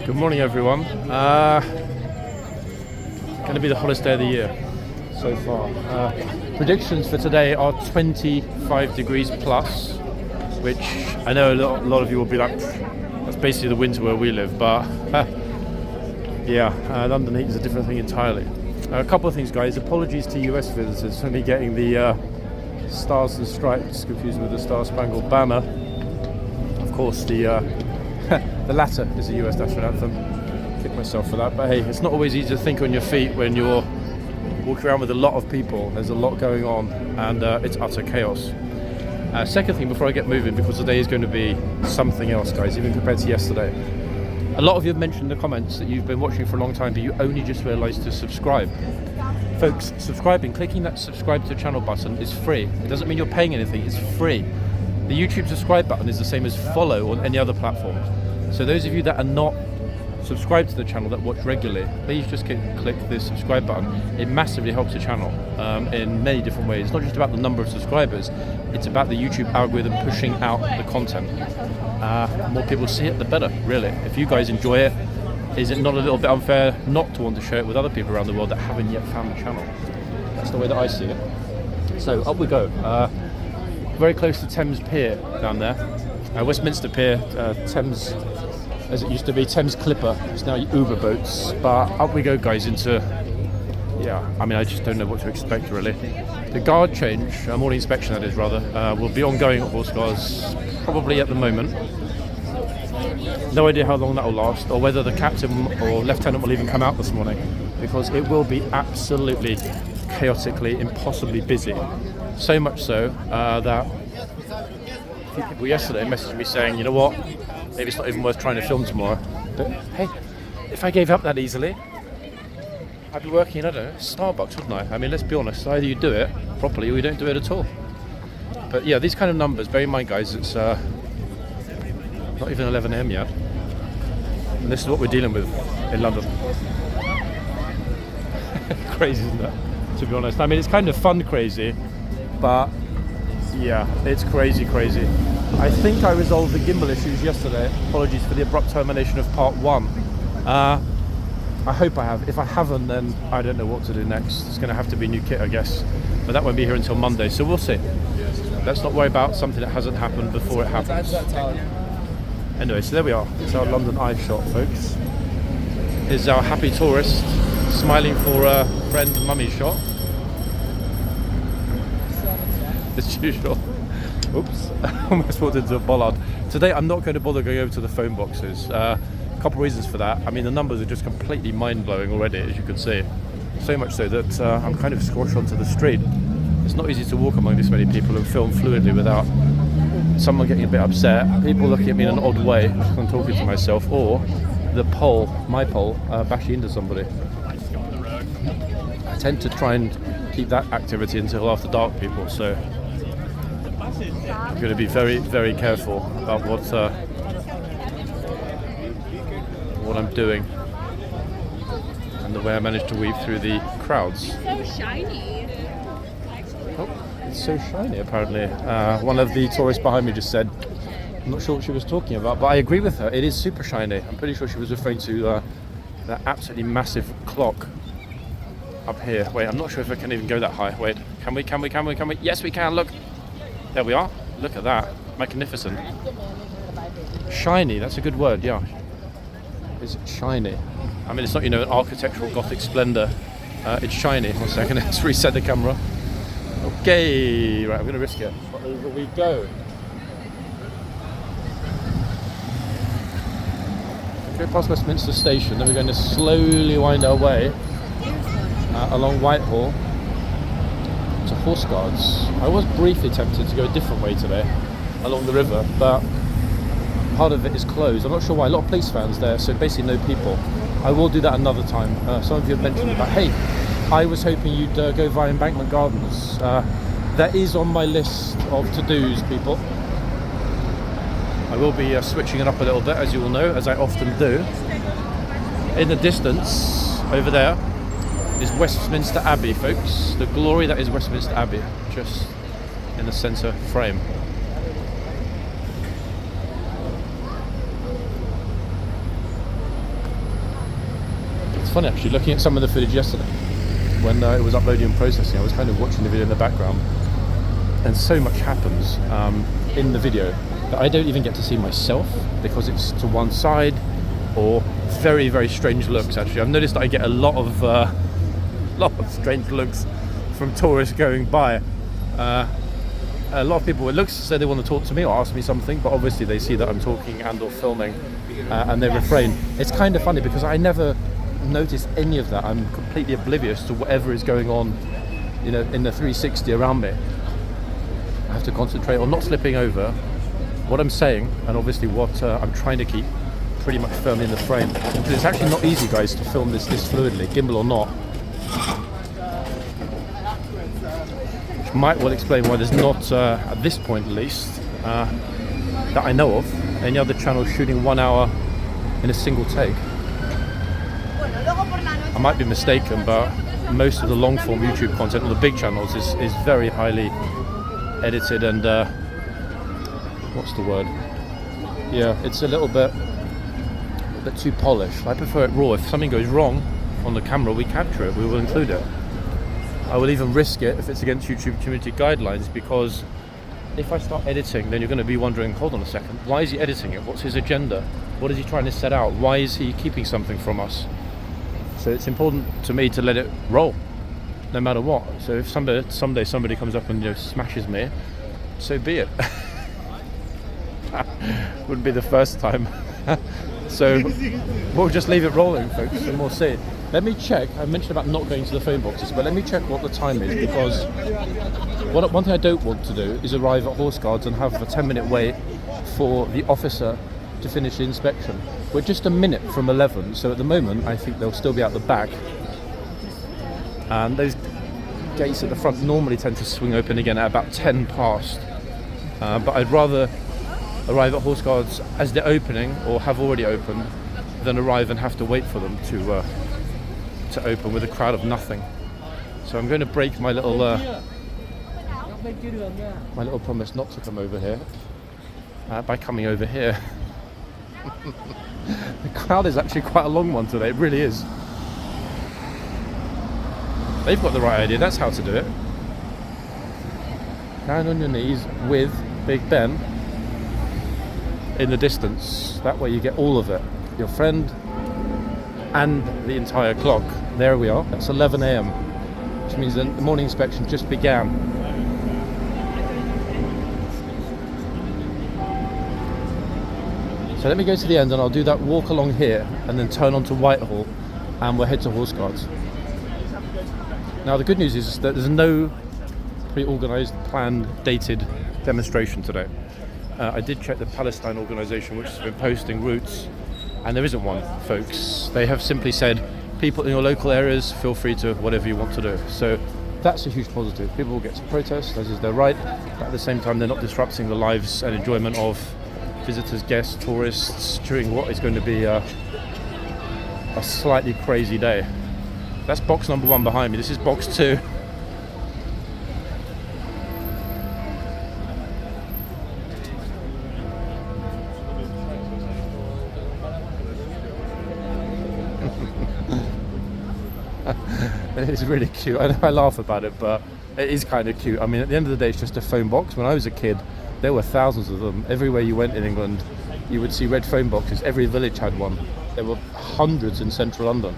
Good morning, everyone. Going to be the hottest day of the year so far. Predictions for today are 25 degrees plus, which I know a lot of you will be like, that's basically the winter where we live, but yeah, London heat is a different thing entirely. A couple of things, guys. Apologies to US visitors for me getting the Stars and Stripes confused with the Star Spangled Banner. Of course, the latter is the US national anthem. Kick myself for that, but hey, it's not always easy to think on your feet when you're walking around with a lot of people. There's a lot going on, and it's utter chaos. Second thing, before I get moving, because today is going to be something else, guys, even compared to yesterday. A lot of you have mentioned in the comments that you've been watching for a long time, but you only just realised to subscribe. Folks, subscribing, clicking that subscribe to the channel button is free. It doesn't mean you're paying anything, it's free. The YouTube subscribe button is the same as follow on any other platform. So those of you that are not subscribed to the channel that watch regularly, please just click the subscribe button. It massively helps the channel in many different ways. It's not just about the number of subscribers, it's about the YouTube algorithm pushing out the content. The more people see it, the better, really. If you guys enjoy it, is it not a little bit unfair not to want to share it with other people around the world that haven't yet found the channel? That's the way that I see it. So up we go. Very close to Thames Pier down there. Westminster Pier, Thames, as it used to be, Thames Clipper. It's now Uber boats. But up we go, guys, into, yeah, I mean, I just don't know what to expect, really. The guard change, morning inspection that is, rather, will be ongoing at Horseguards, probably at the moment. No idea how long that will last, or whether the captain or lieutenant will even come out this morning, because it will be absolutely chaotically, impossibly busy. So much so that a few people yesterday messaged me saying, you know what, maybe it's not even worth trying to film tomorrow. But hey, if I gave up that easily, I'd be working, I don't know, Starbucks, wouldn't I? I mean, let's be honest, either you do it properly or you don't do it at all. But yeah, these kind of numbers, bear in mind, guys, it's not even 11 AM yet. And this is what we're dealing with in London. Crazy, isn't it? To be honest. I mean, it's kind of fun crazy, but yeah, it's crazy. I think I resolved the gimbal issues yesterday. Apologies for the abrupt termination of part 1. I hope I have. If I haven't, then I don't know what to do next. It's going to have to be new kit, I guess. But that won't be here until Monday, so we'll see. Let's not worry about something that hasn't happened before it happens. Anyway, so there we are. It's our London eye shot, folks. It's our happy tourist smiling for a friend mummy shot. As usual. Oops, almost walked into a bollard. Today I'm not going to bother going over to the phone boxes. A couple of reasons for that. I mean, the numbers are just completely mind-blowing already, as you can see. So much so that I'm kind of squashed onto the street. It's not easy to walk among this many people and film fluidly without someone getting a bit upset, people looking at me in an odd way because I'm talking to myself, or my pole, bashing into somebody. I tend to try and keep that activity until after dark, people, so I'm going to be very, very careful about what I'm doing and the way I manage to weave through the crowds. So shiny. Oh, it's so shiny, apparently. One of the tourists behind me just said, I'm not sure what she was talking about, but I agree with her. It is super shiny. I'm pretty sure she was referring to that absolutely massive clock up here. Wait, I'm not sure if I can even go that high. Wait, can we? Yes, we can, look. There we are. Look at that. Magnificent. Shiny, that's a good word, yeah. Is it shiny? I mean, it's not, you know, an architectural Gothic splendour. It's shiny. 1 second, let's reset the camera. Okay, right, I'm going to risk it. Over we go. Go past Westminster Station, then we're going to slowly wind our way along Whitehall to Horseguards. I was briefly tempted to go a different way today, along the river, but part of it is closed. I'm not sure why. A lot of police vans there, so basically no people. I will do that another time. Some of you have mentioned about, hey, I was hoping you'd go via Embankment Gardens. That is on my list of to-dos, people. I will be switching it up a little bit, as you will know, as I often do. In the distance, over there, is Westminster Abbey, folks. The glory that is Westminster Abbey, just in the centre frame. funny actually, looking at some of the footage yesterday when it was uploading and processing, I was kind of watching the video in the background, and so much happens in the video that I don't even get to see myself because it's to one side, or very, very strange looks. Actually, I've noticed that I get a lot of strange looks from tourists going by. A lot of people, it looks as though they want to talk to me or ask me something, but obviously they see that I'm talking and or filming, and they refrain. It's kind of funny because I never notice any of that. I'm completely oblivious to whatever is going on, you know, in the 360 around me. I have to concentrate on not slipping over, what I'm saying, and obviously what I'm trying to keep pretty much firmly in the frame. Because it's actually not easy, guys, to film this fluidly, gimbal or not. Which might well explain why there's not, at this point at least, that I know of, any other channel shooting 1 hour in a single take. I might be mistaken, but most of the long form YouTube content on the big channels is very highly edited and what's the word? Yeah, it's a little bit too polished. I prefer it raw. If something goes wrong on the camera, we capture it, we will include it. I will even risk it if it's against YouTube community guidelines, because if I start editing, then you're going to be wondering, hold on a second, why is he editing it? What's his agenda? What is he trying to set out? Why is he keeping something from us? So it's important to me to let it roll, no matter what. So if someday somebody comes up and, you know, smashes me, so be it. Wouldn't be the first time. So we'll just leave it rolling, folks, and we'll see. Let me check. I mentioned about not going to the phone boxes, but let me check what the time is, because one thing I don't want to do is arrive at Horse Guards and have a 10-minute wait for the officer to finish the inspection. We're just a minute from 11, so at the moment I think they'll still be out the back. And those gates at the front normally tend to swing open again at about 10 past. But I'd rather arrive at Horse Guards as they're opening, or have already opened, than arrive and have to wait for them to open with a crowd of nothing. So I'm going to break my little promise not to come over here by coming over here. The crowd is actually quite a long one today, it really is. They've got the right idea, that's how to do it. Down on your knees with Big Ben in the distance. That way you get all of it. Your friend and the entire clock. There we are. That's 11 a.m, which means the morning inspection just began. So let me go to the end and I'll do that walk along here and then turn onto Whitehall, and we'll head to Horse Guards. Now the good news is that there's no pre-organised, planned, dated demonstration today. I did check the Palestine organisation, which has been posting routes, and there isn't one, folks. They have simply said, people in your local areas, feel free to whatever you want to do. So that's a huge positive. People will get to protest, as is their right, but at the same time they're not disrupting the lives and enjoyment of visitors, guests, tourists during what is going to be a slightly crazy day. That's box number 1 behind me. This is box 2. It's really cute. I know I laugh about it, but it is kind of cute. I mean, at the end of the day, it's just a phone box. When I was a kid, there were thousands of them. Everywhere you went in England, you would see red phone boxes. Every village had one. There were hundreds in central London.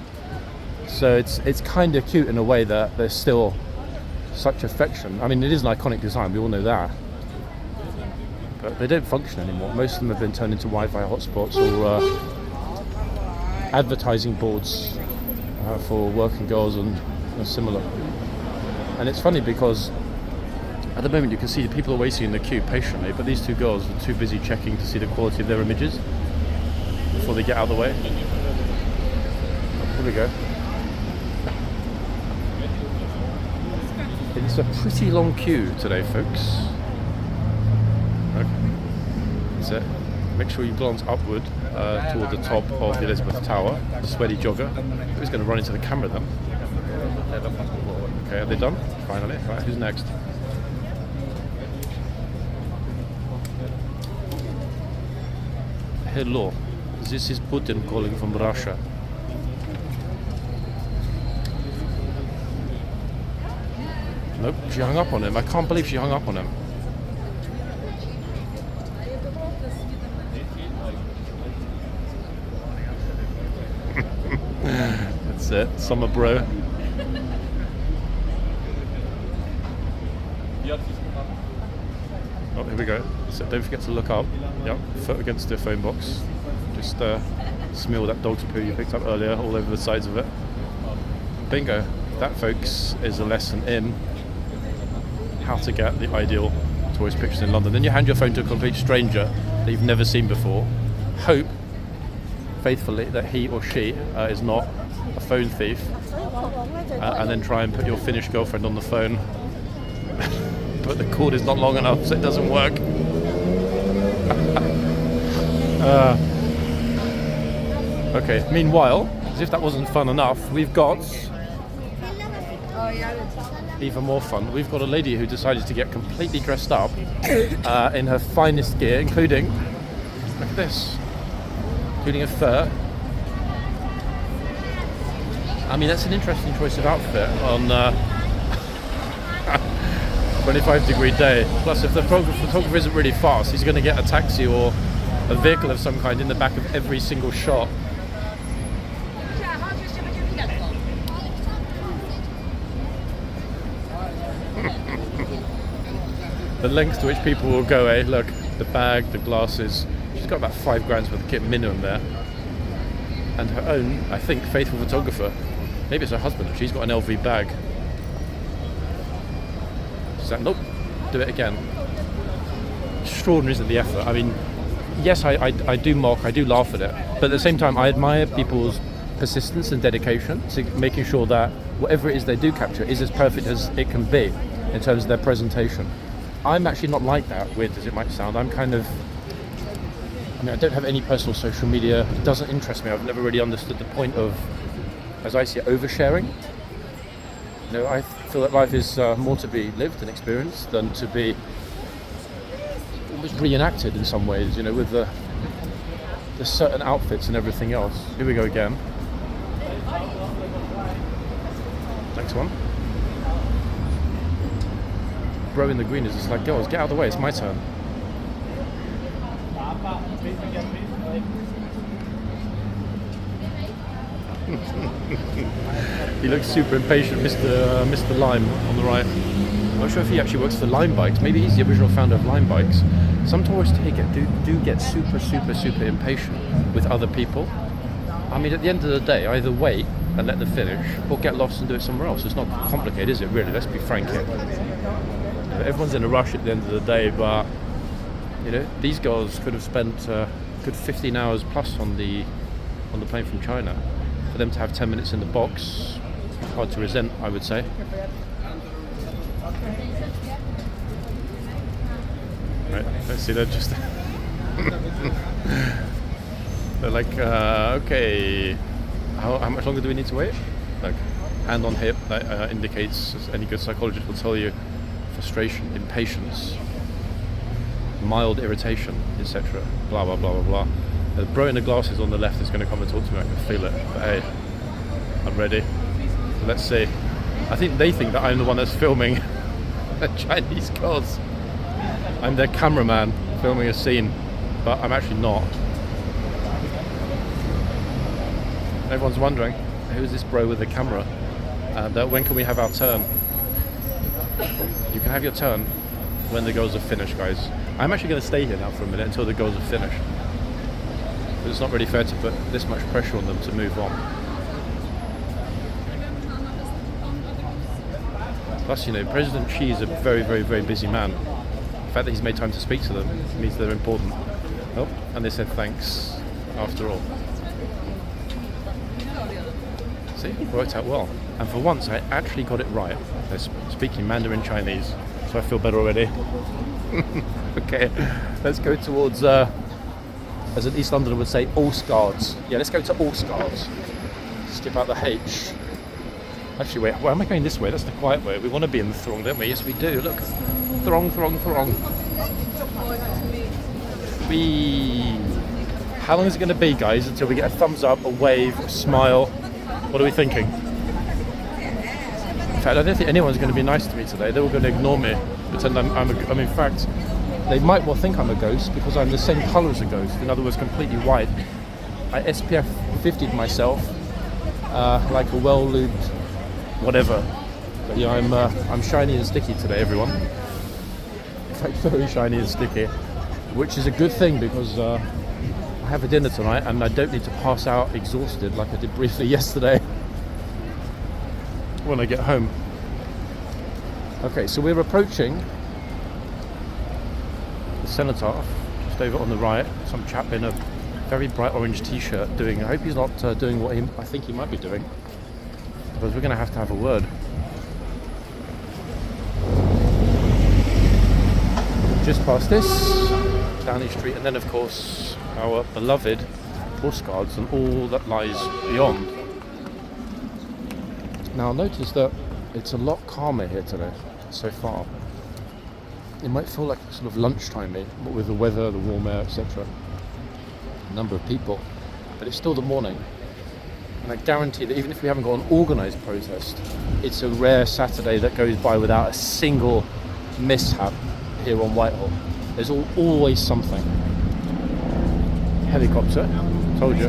So it's kind of cute in a way that there's still such affection. I mean, it is an iconic design, we all know that. But they don't function anymore. Most of them have been turned into Wi-Fi hotspots or advertising boards for working girls and similar. And it's funny because at the moment you can see people are waiting in the queue patiently, but these two girls are too busy checking to see the quality of their images before they get out of the way. Here we go. It's a pretty long queue today, folks. Okay. That's it. Make sure you glance upward toward the top of the Elizabeth Tower, the sweaty jogger. Who's going to run into the camera then? Okay, are they done? Finally. Right, who's next? Hello, this is Putin calling from Russia. Nope, she hung up on him. I can't believe she hung up on him. That's it, summer bro. Oh, here we go. So don't forget to look up. Yep, foot against the phone box. Just smear that dog's poo you picked up earlier all over the sides of it. Bingo. That, folks, is a lesson in how to get the ideal tourist pictures in London. Then you hand your phone to a complete stranger that you've never seen before. Hope, faithfully, that he or she is not a phone thief. And then try and put your Finnish girlfriend on the phone. But the cord is not long enough, so it doesn't work. Okay, meanwhile, as if that wasn't fun enough, we've got even more fun. We've got a lady who decided to get completely dressed up in her finest gear, including, look at this, including a fur. I mean, that's an interesting choice of outfit on 25-degree day. Plus, if the photographer isn't really fast, he's going to get a taxi or a vehicle of some kind in the back of every single shot. The lengths to which people will go, eh? Look, the bag, the glasses. She's got about £5 worth of kit minimum there. And her own, I think, faithful photographer. Maybe it's her husband. She's got an LV bag. Nope, do it again. Extraordinary, isn't the effort? I mean, yes, I do mock, I do laugh at it, but at the same time, I admire people's persistence and dedication to making sure that whatever it is they do capture is as perfect as it can be in terms of their presentation. I'm actually not like that, weird as it might sound. I'm kind of, I mean, I don't have any personal social media. It doesn't interest me. I've never really understood the point of, as I see it, oversharing. You know, I feel that life is more to be lived and experienced than to be almost reenacted in some ways, you know, with the certain outfits and everything else. Here we go again. Next one. Bro in the green is just like, girls, get out of the way, it's my turn. He looks super impatient, Mr. Lime on the right. I'm not sure if he actually works for Lime Bikes. Maybe he's the original founder of Lime Bikes. Some tourists here do get super impatient with other people. I mean, at the end of the day, either wait and let them finish, or get lost and do it somewhere else. It's not complicated, is it, really? Let's be frank here. Everyone's in a rush at the end of the day, but, you know, these girls could have spent a good 15 hours plus on the plane from China. For them to have 10 minutes in the box, hard to resent, I would say. Right, let's see, they're just they're like, okay, how much longer do we need to wait? Like, hand on hip, that indicates, as any good psychologist will tell you, frustration, impatience, mild irritation, etc. Blah blah blah blah blah. The bro in the glasses on the left is going to come and talk to me. I can feel it. But hey, I'm ready. So let's see. I think they think that I'm the one that's filming the Chinese girls. I'm their cameraman filming a scene, but I'm actually not. Everyone's wondering, who's this bro with the camera? And when can we have our turn? You can have your turn when the girls are finished, guys. I'm actually going to stay here now for a minute until the girls are finished. But it's not really fair to put this much pressure on them to move on. Plus, you know, President Xi is a very busy man. The fact that he's made time to speak to them means they're important. Oh, and they said thanks after all. See, it worked out well. And for once, I actually got it right. They're speaking Mandarin Chinese, so I feel better already. Okay, let's go towards, as an East Londoner would say, horseguards. Yeah, let's go to horseguards. Skip out the H. Actually, wait, why am I going this way? That's the quiet way. We want to be in the throng, don't we? Yes, we do. Look, throng. Whee! How long is it going to be, guys, until we get a thumbs up, a wave, a smile? What are we thinking? In fact, I don't think anyone's going to be nice to me today. They're all going to ignore me, pretend I'm in fact, they might well think I'm a ghost because I'm the same colour as a ghost. In other words, completely white. I SPF 50'd myself like a well-lubed whatever. But yeah, I'm shiny and sticky today, everyone. In fact, very shiny and sticky, which is a good thing because I have a dinner tonight and I don't need to pass out exhausted like I did briefly yesterday when I get home. Okay, so we're approaching the cenotaph just over on the right. Some chap in a very bright orange t-shirt doing, I hope he's not doing what I think he might be doing, because we're going to have a word. Just past this, down the street, and then of course our beloved horseguards and all that lies beyond. Now notice that it's a lot calmer here today so far. It might feel like sort of lunchtime with the weather, the warm air, etc. The number of people, but it's still the morning. And I guarantee that even if we haven't got an organised protest, it's a rare Saturday that goes by without a single mishap here on Whitehall. There's always something. Helicopter, told you.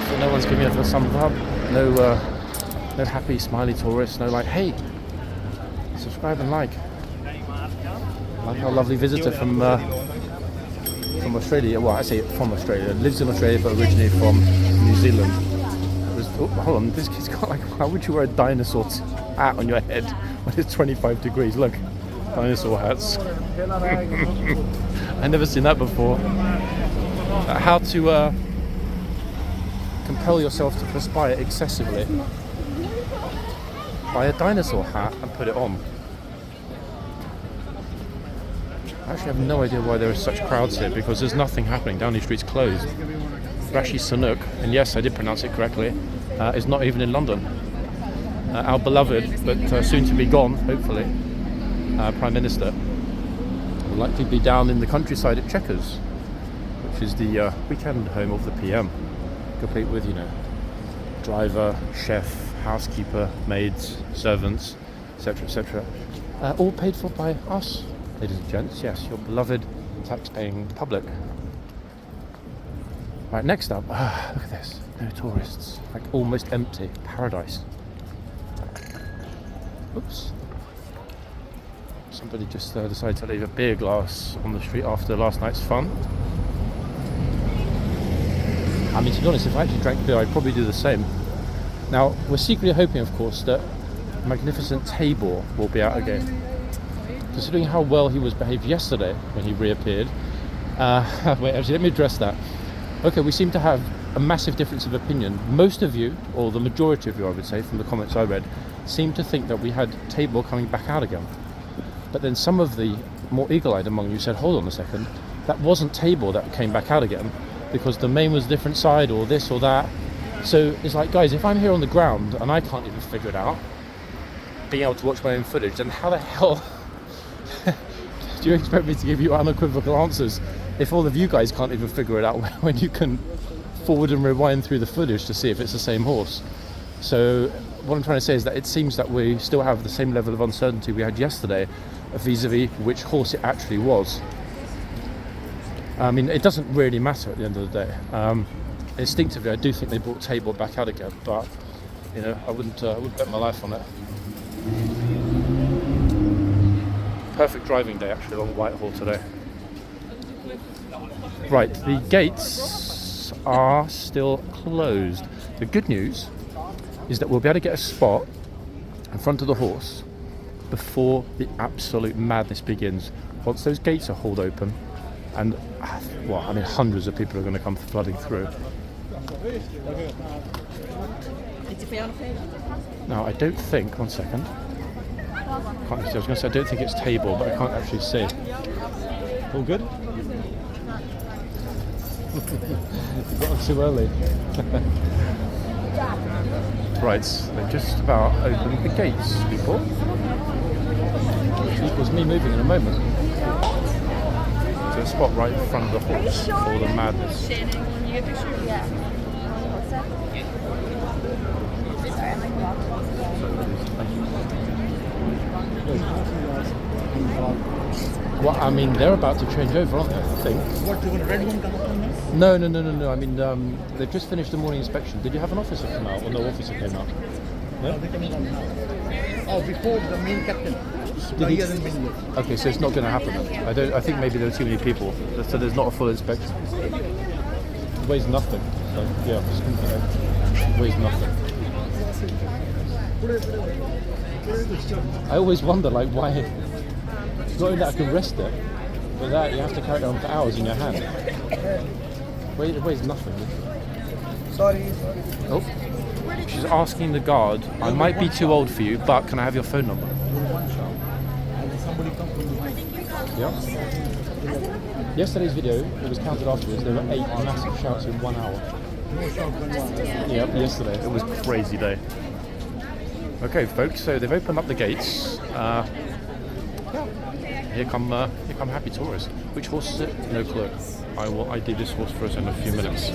So no one's giving us a thumbs up. No happy smiley tourists. No like, hey, subscribe and like our lovely visitor from Australia. Well, I say from Australia. Lives in Australia but originally from New Zealand. Hold on, this kid's got like, how would you wear a dinosaur hat on your head when it's 25 degrees? Look, dinosaur hats. I've never seen that before. How to compel yourself to perspire excessively. Buy a dinosaur hat and put it on. I actually have no idea why there are such crowds here, because there's nothing happening. Downing Street's closed. Rishi Sunak, and yes, I did pronounce it correctly, is not even in London. Our beloved, but soon to be gone, hopefully, Prime Minister will likely be down in the countryside at Chequers, which is the weekend home of the PM, complete with, driver, chef, housekeeper, maids, servants, etc., etc. All paid for by us, ladies and gents. Yes, your beloved tax-paying public. Right, next up, look at this, no tourists, like almost empty, paradise. Oops. Somebody just decided to leave a beer glass on the street after last night's fun. I mean, to be honest, if I actually drank beer, I'd probably do the same. Now, we're secretly hoping, of course, that magnificent Tabor will be out again. Considering how well he was behaved yesterday when he reappeared. Wait, actually, let me address that. Okay, we seem to have a massive difference of opinion. Most of you, or the majority of you, I would say, from the comments I read, seem to think that we had Tabor coming back out again. But then some of the more eagle-eyed among you said, hold on a second, that wasn't Tabor that came back out again, because the main was a different side, or this or that. So it's like, guys, if I'm here on the ground and I can't even figure it out, being able to watch my own footage, then how the hell do you expect me to give you unequivocal answers if all of you guys can't even figure it out when you can forward and rewind through the footage to see if it's the same horse? So what I'm trying to say is that it seems that we still have the same level of uncertainty we had yesterday vis-a-vis which horse it actually was. I mean, it doesn't really matter at the end of the day. Instinctively, I do think they brought Tabor back out again, but I wouldn't bet my life on it. Perfect driving day actually along Whitehall today. Right, the gates are still closed. The good news is that we'll be able to get a spot in front of the horse before the absolute madness begins. Once those gates are hauled open, and hundreds of people are going to come flooding through. Now, I don't think, one second. Can't see. I was going to say I don't think it's Tabor, but I can't actually see. All good? You got on too early. Right, they've just about opened the gates, people. Which equals me moving in a moment. To a spot right in front of the horse for the madness. Thank you. Well, I mean, they're about to change over, aren't they? I think. What, do you want a red one come up on this? No. I mean, they've just finished the morning inspection. Did you have an officer come out, or no officer came out? No? They're coming on now. Oh, before the main captain. Did he? Main Okay, so it's not going to happen then. I think maybe there are too many people, so there's not a full inspection. It weighs nothing. So, yeah, it weighs nothing. I always wonder, like, why. Not only that I can rest it, but that you have to carry it on for hours in your hand. It weighs nothing. Sorry. Oh, she's asking the guard. I might be too old for you, but can I have your phone number? Yeah. Yesterday's video, it was counted afterwards. There were 8 massive shouts in 1 hour. Yep, yesterday. It was a crazy day. Okay, folks. So they've opened up the gates. Here come happy tourists. Which horse is it? No clue. I will ID this horse for us in a few minutes.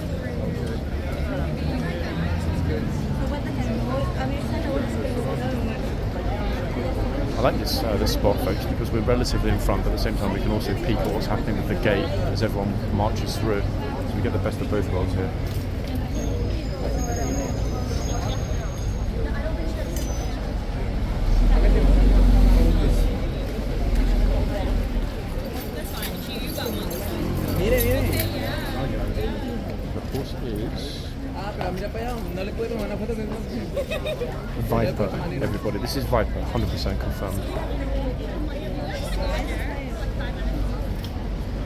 I like this spot, folks, because we're relatively in front, but at the same time we can also peek at what's happening with the gate as everyone marches through. So we get the best of both worlds here. The horse is Viper, everybody. This is Viper, 100% confirmed.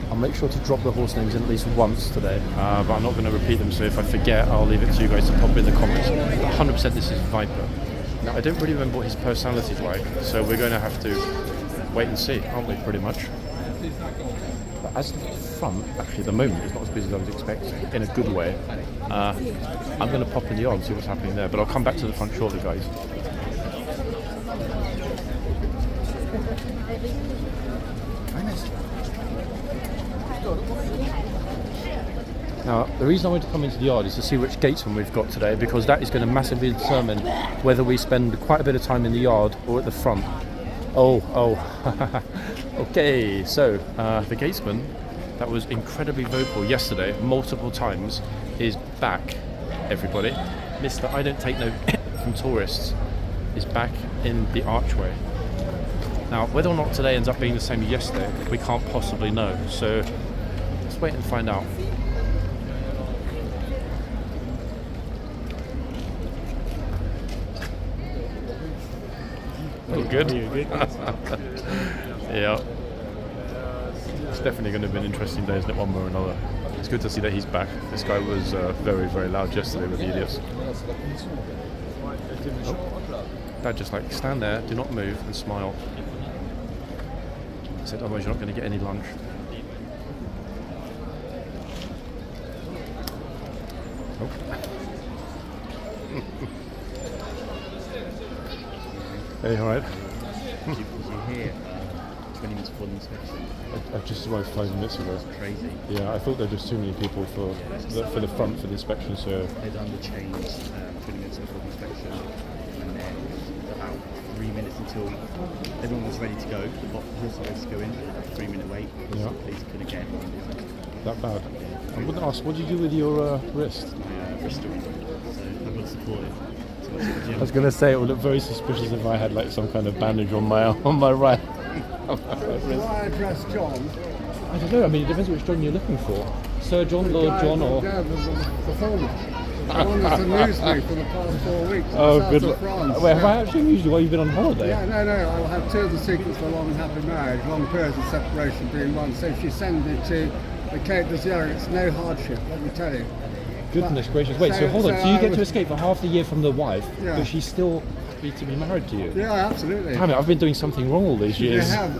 I'll make sure to drop the horse names in at least once today, but I'm not going to repeat them, so if I forget, I'll leave it to you guys to pop in the comments. 100% this is Viper. Now, I don't really remember what his personality's like, so we're going to have to wait and see, aren't we, pretty much? But as the front, actually, at the moment, it's not as busy as I was expecting, in a good way. I'm going to pop in the yard and see what's happening there, but I'll come back to the front shortly, guys. Now, the reason I wanted to come into the yard is to see which gatesman we've got today, because that is going to massively determine whether we spend quite a bit of time in the yard or at the front. Oh. Okay, so the gatesman that was incredibly vocal yesterday, multiple times, is back, everybody. Mr. I don't take no from tourists is back in the archway. Now, whether or not today ends up being the same as yesterday, we can't possibly know. So let's wait and find out. Oh, good. Yeah. It's definitely going to be an interesting day, isn't it, one way or another. It's good to see that he's back. This guy was very, very loud yesterday with the idiots. Oh. Dad just like, stand there, do not move and smile. He said, otherwise you're not going to get any lunch. Oh. Hey, alright? Was you here 20 minutes before the inspection? I just arrived 5 minutes ago. That's crazy. Yeah, I thought there were just too many people for the front for the inspection, so... They'd done the change 20 minutes before the inspection, and then about 3 minutes until everyone was ready to go. The horse was to go in, 3 minute wait. Yeah. The police couldn't get everyone. That bad? I wouldn't ask, what did you do with your wrist? My wrist story, so I got supported. I was going to say it would look very suspicious if I had like some kind of bandage on my right. Why address John? I don't know. I mean, it depends which John you're looking for. Sir John, Lord John, or Yeah, the performer. The one that's amused me for the past 4 weeks. oh, South good. of France. Wait, have I actually amused you while you've been on holiday? Yeah, no. I'll have 2 of the secrets for long and happy marriage. Long periods of separation being one. So if you send it to the Cape d'Azur, it's no hardship. Let me tell you. Goodness gracious! Wait, so hold on. So you get to escape for half the year from the wife, Yeah. but she's still happy to be married to you? Yeah, absolutely. Damn it! I've been doing something wrong all these You years. have.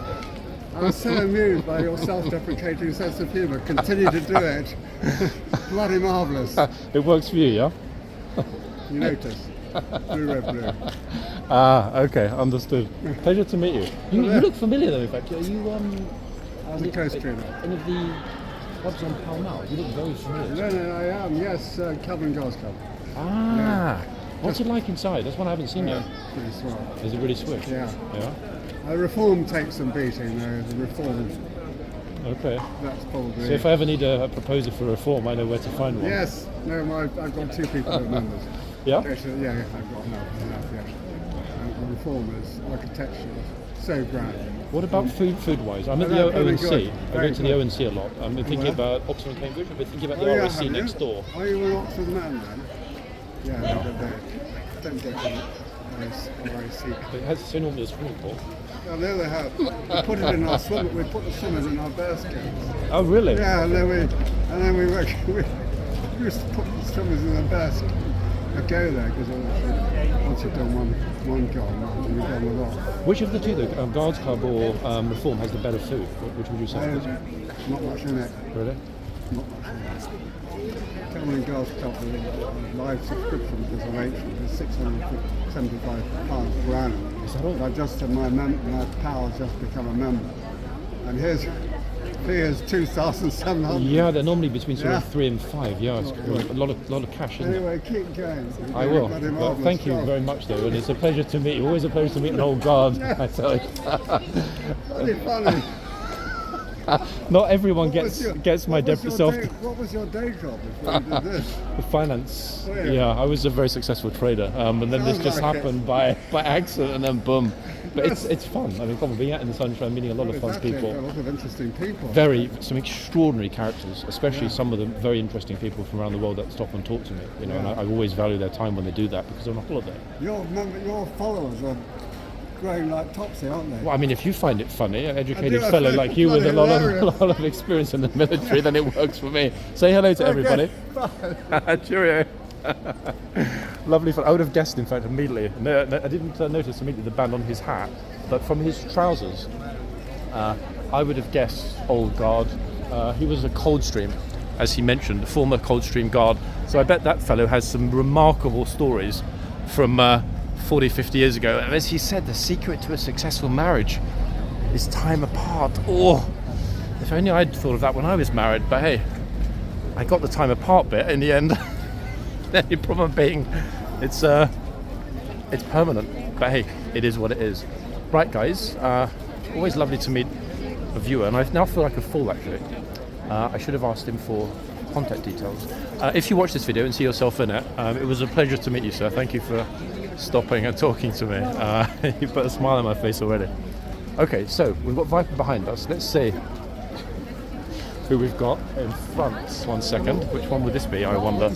I was so amused by your self-deprecating sense of humour. Continue to do it. Bloody marvellous. It works for you, yeah? You notice. Blue, red, blue. Ah, okay, understood. Pleasure to meet you. You look familiar though, in fact. Are you I'm a coast trainer. any of the clubs on Pall Mall? You look very familiar. No, I am. Yes, Covent Garden Club. Ah, What's it like inside? That's one I haven't seen yet. Pretty swell. Is it really swift? Yeah. Yeah? Reform takes some beating though. The reform, Okay. that's probably... So if I ever need a proposal for reform, I know where to find one. Yes. No, I've got 2 people who are members. Yeah? Actually, yeah, I've got enough, yeah. And the reformers, architecture, so grand. What about food-wise? I'm at Oh, the very ONC. good. I Very go to the good. ONC a lot. I'm thinking Where? about Oxford and Cambridge. I'm thinking about the Oh, yeah, RSC have next you? door. Are you an Oxford man then? Yeah, no, but don't get it. It has so normally a swimming pool. Well, there they have. We put it in our swim. We put the swimmers in our bear skins. Oh, really? Yeah, and then we used to put the swimmers in the bear skins. I go there because once you've done one job, you've done a lot. Which of the two, though, Guards Club or Reform, has the better food? Which would you say? Not much in it. Really? Not much in it. Cavalry and Girls Club with a live subscription because I'm ancient is £675 per annum. Is that all? I just my pals just become a member, and his fee is 2,700. Yeah, they're normally between sort of Yeah. 3 and 5. Yeah, it's a lot of cash, isn't it? Anyway, keep going. You're I doing will. a bloody Well, marvellous thank you job. very much, though, and it's a pleasure to meet you. Always a pleasure to meet an old guard. I tell you. Bloody funny. Not everyone What was gets my what was your self. day- What was your day job before you did this? Finance. Oh, yeah. Yeah, I was a very successful trader, and then this Sounds just like happened by accident, and then boom. But it's fun. I mean, come on, being out in the sunshine, meeting a lot of fun Exactly, people. A lot of interesting people. Some extraordinary characters, especially some of them very interesting people from around the world that stop and talk to me. You know, and I always value their time when they do that because they're on a holiday. Your followers are growing like topsy, aren't they? Well, I mean, if you find it funny, an educated I fellow find like it you with a bloody lot hilarious. of experience in the military, then it works for me. Say hello to everybody. Bye. Cheerio. Lovely fun. I would have guessed, in fact, immediately. No, I didn't notice immediately the band on his hat, but from his trousers, I would have guessed old guard. He was a Coldstream, as he mentioned, a former Coldstream guard. So I bet that fellow has some remarkable stories from 40, 50 years ago. And as he said, the secret to a successful marriage is time apart. Oh, if only I'd thought of that when I was married. But hey, I got the time apart bit in the end. The only problem being it's permanent. But hey, it is what it is. Right, guys, always lovely to meet a viewer, and I now feel like a fool actually. I should have asked him for contact details. If you watch this video and see yourself in it, it was a pleasure to meet you, sir. Thank you for stopping and talking to me. You put a smile on my face already. Okay, so we've got Viper behind us. Let's see who we've got in front. 1 second. Which one would this be, I wonder?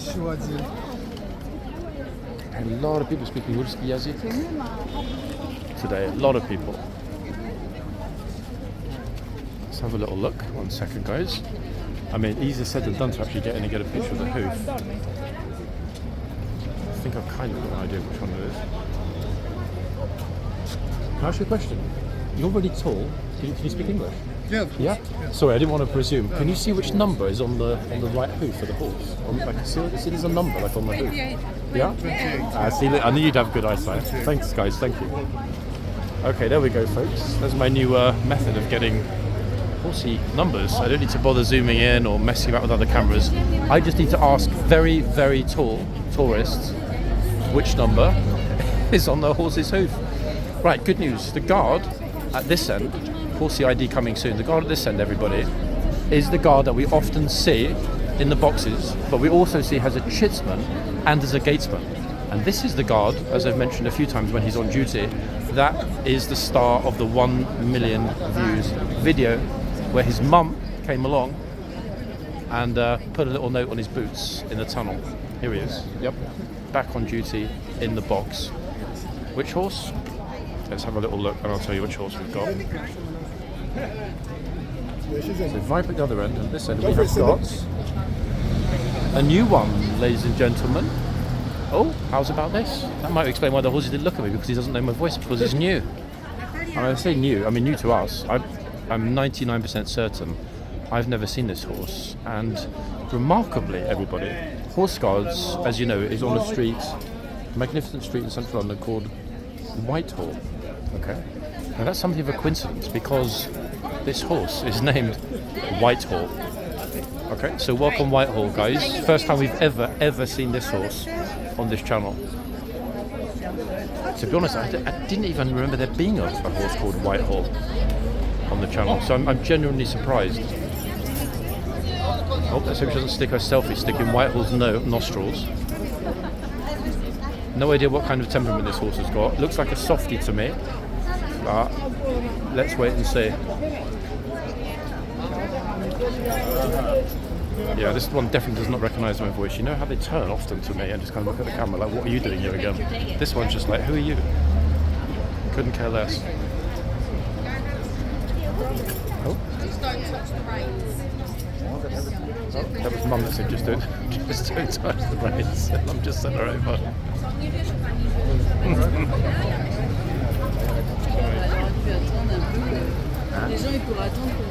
A lot of people speaking Ruski Yazid today. A lot of people. Let's have a little look. 1 second, guys. I mean, easier said than done to actually get in and get a picture of the hoof. I think I've kind of got an idea of which one it is. Can I ask you a question? You're really tall. Can you speak English? Yeah. Yeah? Sorry, I didn't want to presume. Can you see which number is on the right hoof of the horse? See there's a number like on the hoof. Yeah? See, I knew you'd have good eyesight. Thanks, guys. Thank you. Okay, there we go, folks. That's my new method of getting horsey numbers. I don't need to bother zooming in or messing about with other cameras. I just need to ask very, very tall tourists which number is on the horse's hoof. Right, good news. The guard at this end, horsey ID coming soon, the guard at this end, everybody, is the guard that we often see in the boxes, but we also see has a chitsman and as a gatesman. And this is the guard, as I've mentioned a few times when he's on duty, that is the star of the 1 million views video where his mum came along and put a little note on his boots in the tunnel. Here he is. Yep. Back on duty in the box. Which horse? Let's have a little look and I'll tell you which horse we've got. So Viper at the other end, and this end we have got a new one, ladies and gentlemen. Oh, how's about this? That might explain why the horse didn't look at me, because he doesn't know my voice, because he's new. And I say new, I mean new to us. I'm 99% certain I've never seen this horse. And remarkably, everybody, horseguards, as you know, is on a street, a magnificent street in central London called Whitehall. Okay. Now that's something of a coincidence, because this horse is named Whitehall. Okay, so welcome Whitehall, guys. First time we've ever seen this horse on this channel. To be honest, I didn't even remember there being a horse called Whitehall on the channel, so I'm genuinely surprised. Oh, let's hope she doesn't stick her selfie stick in Whitehall's nostrils. No idea what kind of temperament this horse has got. Looks like a softie to me, but let's wait and see. Yeah, this one definitely does not recognise my voice. You know how they turn often to me and just kind of look at the camera like, what are you doing here again? This one's just like, who are you? Couldn't care less. Oh. Just don't touch the reins. That was Mum that said just don't touch the reins. I'm just sent her over. Les gens ils pourraient attendre pour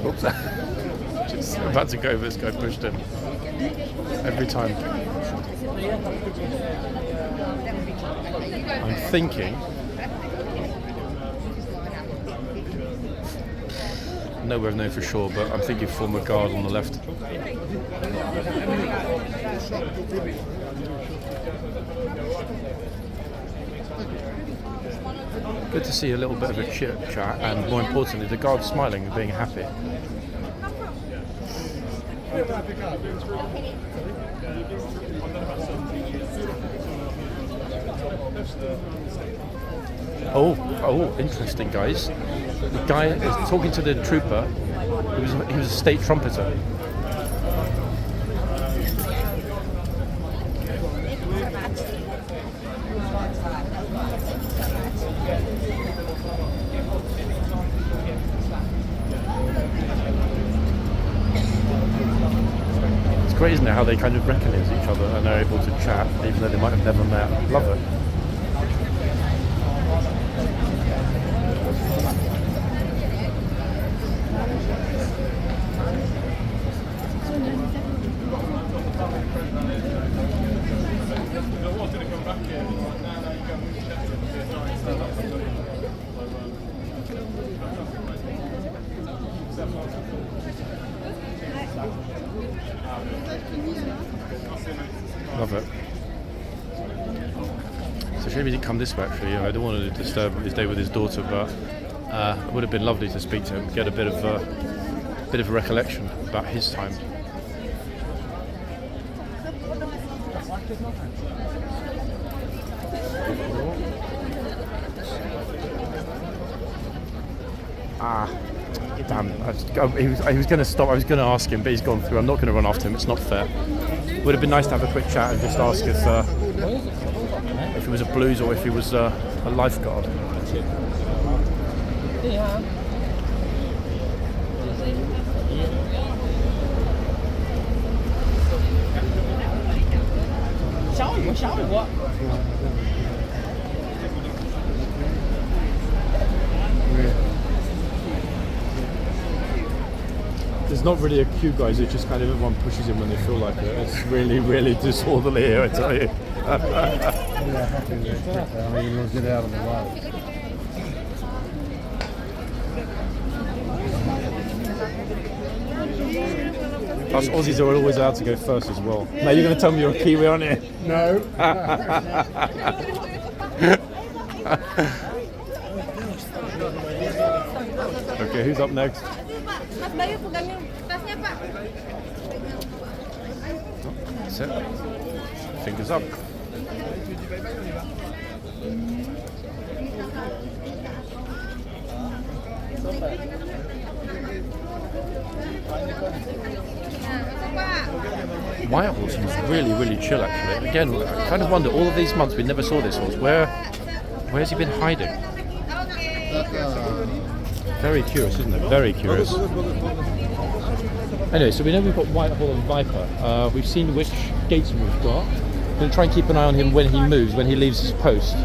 Oops. Just about to go over, this guy pushed him. Every time. I'm thinking. Nowhere known for sure, but I'm thinking former guard on the left. Good to see a little bit of a chit chat, and more importantly, the guard smiling and being happy. Oh, interesting, guys. The guy is talking to the trooper. He was a state trumpeter. It's great, isn't it, how they kind of recognise each other and are able to chat, even though they might have never met. Love it. Love it. It's a shame he didn't come this way, actually. I don't want to disturb his day with his daughter, but it would have been lovely to speak to him, get a bit of a recollection about his time. Damn. He was going to stop. I was going to ask him, but he's gone through. I'm not going to run after him. It's not fair. Would have been nice to have a quick chat and just ask if he was a blues or if he was a lifeguard. There's not really a queue, guys. It's just kind of everyone pushes in when they feel like it. It's really, really disorderly here, I tell you. You'll get out of the way. Us Aussies are always allowed to go first as well. Now you're going to tell me you're a Kiwi, aren't you? No. Okay, who's up next? That's it. Fingers up. Whitehall seems really, really chill, actually. Again, I kind of wonder, all of these months we never saw this horse. Where's he been hiding? Very curious, isn't it? Very curious. Anyway, so we know we've got Whitehall and Viper. We've seen which gates we've got. We're going to try and keep an eye on him when he moves, when he leaves his post.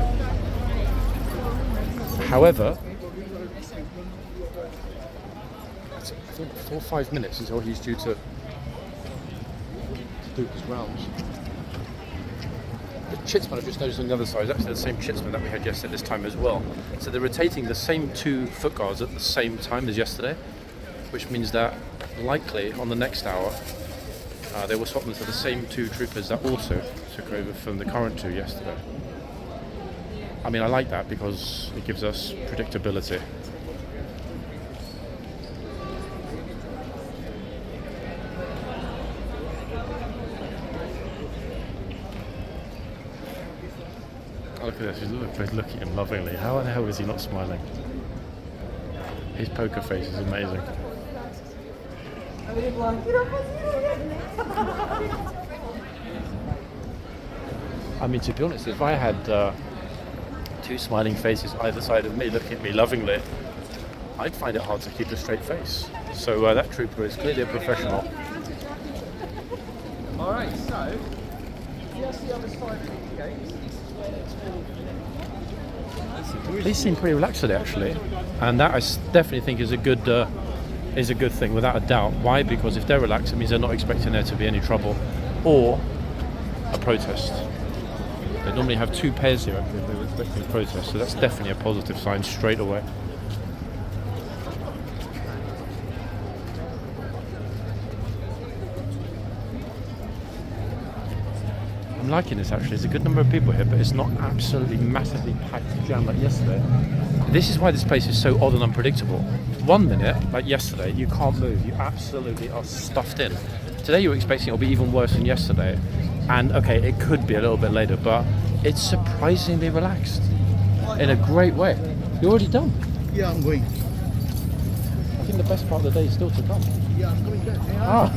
However, I think 4 or 5 minutes until he's due to do his rounds. The chitsman I've just noticed on the other side is actually the same chitsman that we had yesterday this time as well. So they're rotating the same 2 foot guards at the same time as yesterday, which means that likely on the next hour they will swap them to the same 2 troopers that also took over from the current 2 yesterday. I mean, I like that because it gives us predictability. Look at this, he's looking at him lovingly. How the hell is he not smiling? His poker face is amazing. I mean, to be honest, if I had 2 smiling faces either side of me looking at me lovingly, I'd find it hard to keep a straight face. So that trooper is clearly a professional. Alright, so here's the other side of the gates. They seem pretty relaxed today, actually, and that I definitely think is a good thing, without a doubt. Why? Because if they're relaxed, it means they're not expecting there to be any trouble or a protest. They normally have 2 pairs here if they were expecting a protest, so that's definitely a positive sign straight away. I'm liking this actually. There's a good number of people here, but it's not absolutely massively packed jam like yesterday. This is why this place is so odd and unpredictable. 1 minute, like yesterday, you can't move. You absolutely are stuffed in. Today you're expecting it'll be even worse than yesterday. And okay, it could be a little bit later, but it's surprisingly relaxed in a great way. You're already done. Yeah, I'm going. I think the best part of the day is still to come. Yeah, I'm going back. Ah.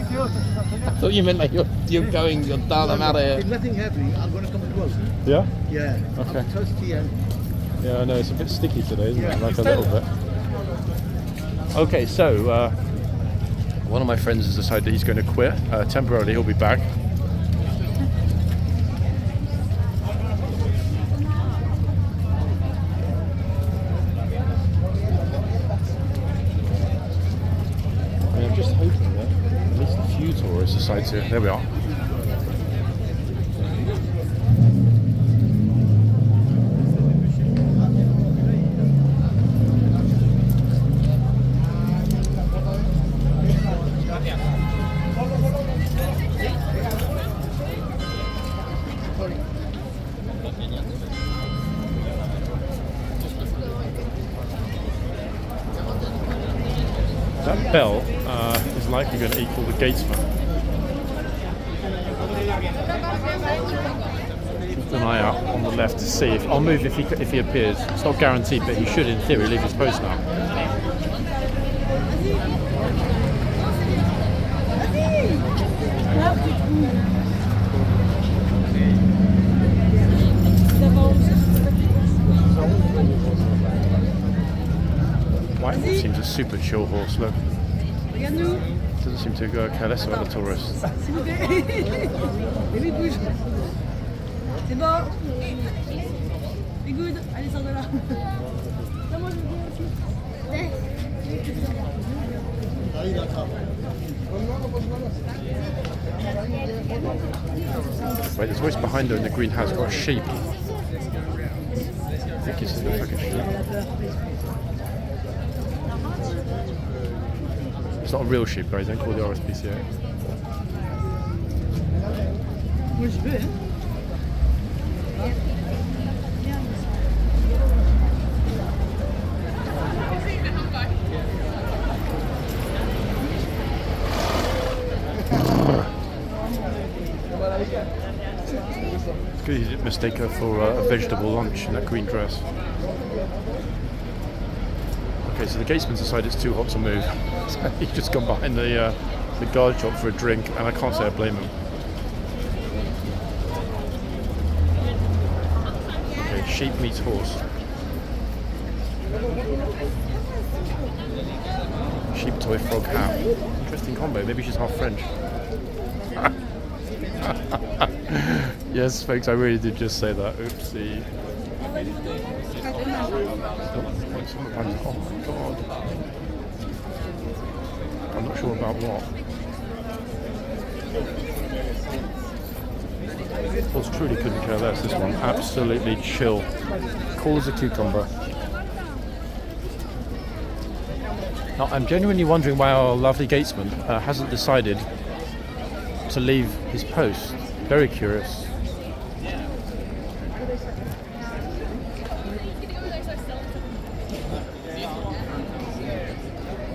I thought you meant like you're going, you're done, I'm out of If here. nothing happening, I'm going to come to work. Yeah? Yeah. Okay. I'm thirsty and Yeah, I know, it's a bit sticky today, isn't Yeah. it? Like a little bit. Okay, so one of my friends has decided that he's going to quit. Temporarily, he'll be back. I mean, I'm just hoping that at least a few tourists decide to... There we are. That bell is likely going to equal the gatesman. Keep an eye out on the left to see if I'll move if he appears. It's not guaranteed, but he should, in theory, leave his post now. Whitehall seems a super chill horse. Look, doesn't seem to go care less about the tourists. S'il vous plaît. Baby bouge. C'est bon. C'est good. Allez, sors de là. Non, moi je viens aussi. Wait, there's voice behind her in the green hat. It's got a sheep. I think it looks like a sheep. It's not a real sheep, guys. Don't call the RSPCA. Moi je veux. Good, you didn't mistake her for a vegetable lunch in that green dress. Okay, so the gatesman's decided it's too hot to move. So he's just gone behind the guard shop for a drink, and I can't say I blame him. Okay, sheep meets horse. Sheep toy frog hat. Interesting combo. Maybe she's half French. Yes, folks, I really did just say that. Oopsie. Oh my god. I'm not sure about what. Horse truly couldn't care less, this one. Absolutely chill. Cool as a cucumber. Now, I'm genuinely wondering why our lovely gatesman hasn't decided to leave his post. Very curious.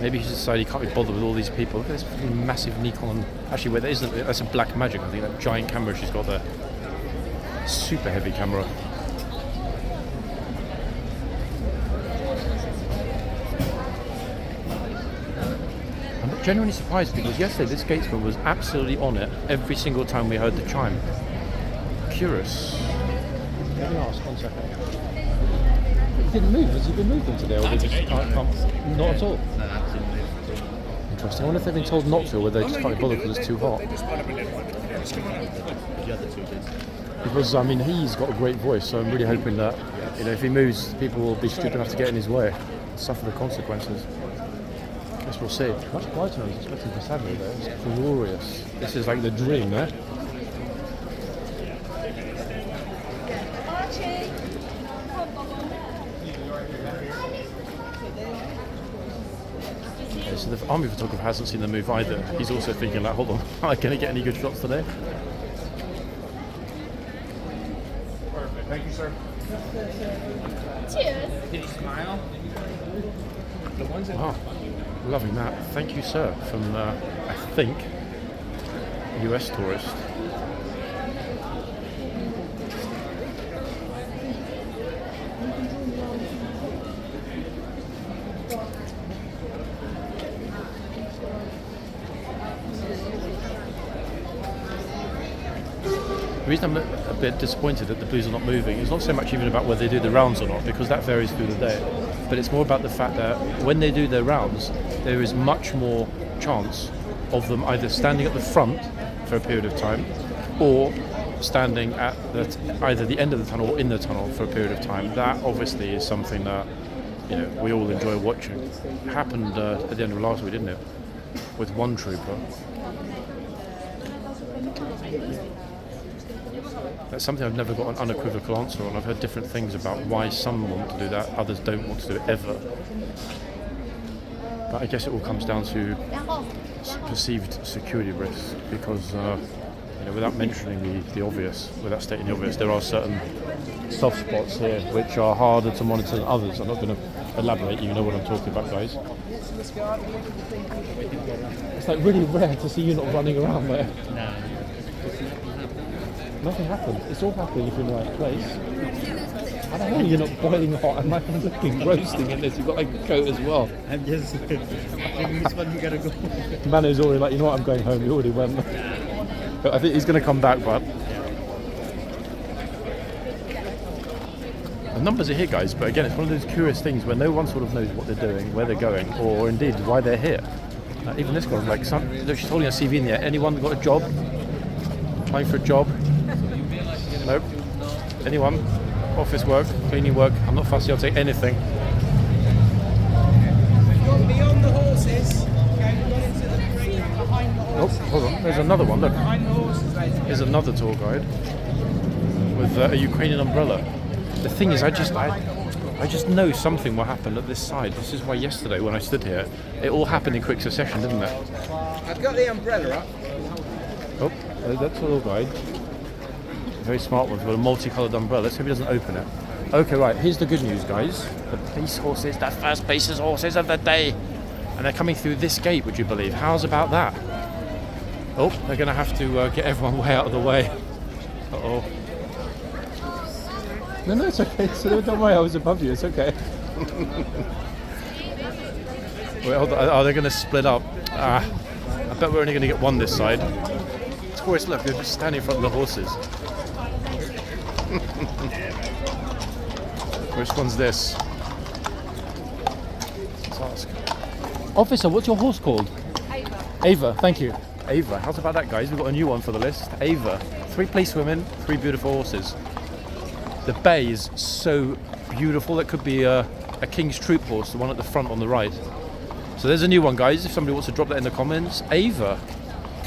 Maybe he's decided he can't be bothered with all these people. Look at this fucking massive Nikon. Actually, wait, that isn't. That's a Black Magic. I think that giant camera she's got there. Super heavy camera. I'm genuinely surprised because yesterday this gatesman was absolutely on it every single time we heard the chime. Curious. Let me ask 1 second. He didn't move. Has he been moving today, or they just not at all? No, that didn't move. Interesting. I wonder if they've been told not to, or they just can't be bothered because it's too hot. The other two did. Because I mean, he's got a great voice, so I'm really hoping that if he moves, people will be stupid enough to get in his way, and suffer the consequences. Guess we'll see. Much quieter than I was expecting for Saturday, though. It's glorious. This is like the dream, eh? Okay, so the army photographer hasn't seen the move either. He's also thinking, like, hold on, am I going to get any good shots today? Perfect. Thank you, sir. Cheers. Can you smile? The ones that Wow, loving that. Thank you, sir, from, I think, US tourist. The reason I'm a bit disappointed that the Blues are not moving is not so much even about whether they do the rounds or not, because that varies through the day, but it's more about the fact that when they do their rounds, there is much more chance of them either standing at the front for a period of time or standing at either the end of the tunnel or in the tunnel for a period of time. That obviously is something that we all enjoy watching. It happened at the end of last week, didn't it? With one trooper. That's something I've never got an unequivocal answer on. I've heard different things about why some want to do that, others don't want to do it ever. But I guess it all comes down to perceived security risk, because without mentioning the obvious, without stating the obvious, there are certain soft spots here which are harder to monitor than others. I'm not going to elaborate, you know what I'm talking about, guys. It's like really rare to see you not running around there. No. Nothing happened. It's all happening if you're in the right place. How the hell you're not boiling hot and like looking roasting in this? You've got like a coat as well. I'm just thinking this one you gotta go. Mano's already like, you know what, I'm going home. He already went. I think he's going to come back, but the numbers are here, guys. But again, it's one of those curious things where no one sort of knows what they're doing, where they're going, or indeed why they're here. Even this guy's like, look, she's holding a CV in there. Anyone got a job? Applying for a job? Nope. Anyone? Office work, cleaning work. I'm not fussy, I'll take anything. beyond the horses, okay, we've gone into the green behind the horses. Oh, hold on. There's another one. Look. Behind the horses, ladies. Here's another tour guide with a Ukrainian umbrella. The thing is, I just know something will happen at this side. This is why yesterday when I stood here, it all happened in quick succession, didn't it? I've got the umbrella up. Oh, that's a tour guide. Very smart one with a multicoloured umbrella. Let's hope he doesn't open it. Okay, right, here's the good news, guys. The police horses, the first police horses of the day. And they're coming through this gate, would you believe? How's about that? Oh, they're going to have to get everyone way out of the way. Uh-oh. No, it's okay. So don't worry, I was above you. It's okay. Wait, hold on. Are they going to split up? I bet we're only going to get one this side. Tourists, look, they're just standing in front of the horses. Which one's this? Let's ask. Officer, what's your horse called? Ava. Ava, thank you. Ava, how's about that, guys? We've got a new one for the list. Ava. 3 policewomen, 3 beautiful horses. The bay is so beautiful. It could be a King's Troop horse, the one at the front on the right. So there's a new one, guys. If somebody wants to drop that in the comments. Ava.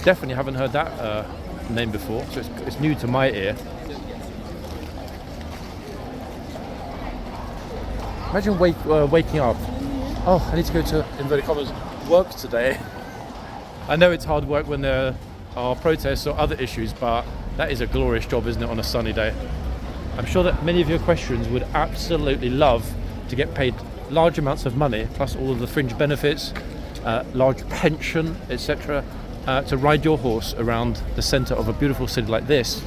Definitely haven't heard that name before, so it's new to my ear. Imagine waking up Oh, I need to go to, inverted commas, work today. I know it's hard work when there are protests or other issues, but that is a glorious job, isn't it, on a sunny day? I'm sure that many of your questions would absolutely love to get paid large amounts of money, plus all of the fringe benefits, large pension, etc., to ride your horse around the centre of a beautiful city like this,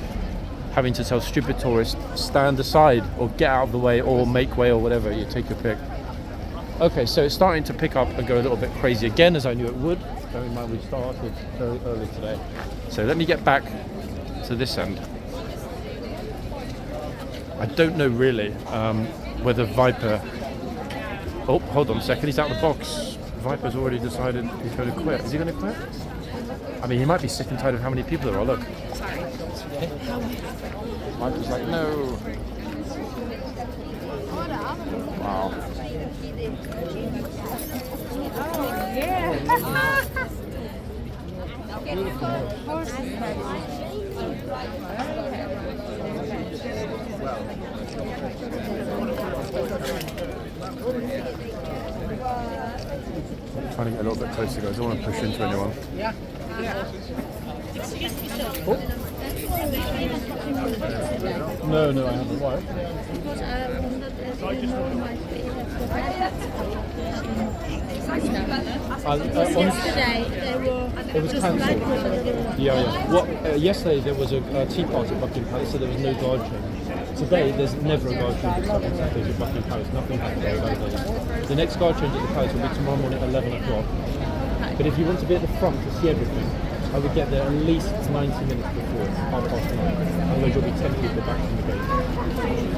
having to tell stupid tourists, stand aside, or get out of the way, or make way, or whatever, you take your pick. Okay, so it's starting to pick up and go a little bit crazy again, as I knew it would. Bear in mind we started very early today. So let me get back to this end. I don't know really whether Viper... Oh, hold on a second, he's out of the box. Viper's already decided he's going to quit. Is he going to quit? I mean, he might be sick and tired of how many people there are, look. Viper's like, no. Wow. I'm trying to get a little bit closer, guys. I don't want to push into anyone. Oh. No, I haven't. Why? Yesterday they were. It was cancelled. Yeah. What? Yesterday there was a tea party at Buckingham Palace, so there was no guard change. Today there's never a guard change at Buckingham Palace. Nothing happens on those days. The next guard change at the palace will be tomorrow morning at 11 o'clock. But if you want to be at the front to see everything, I would get there at least 90 minutes before, 9:30. Otherwise you'll be 10 people back from the gate.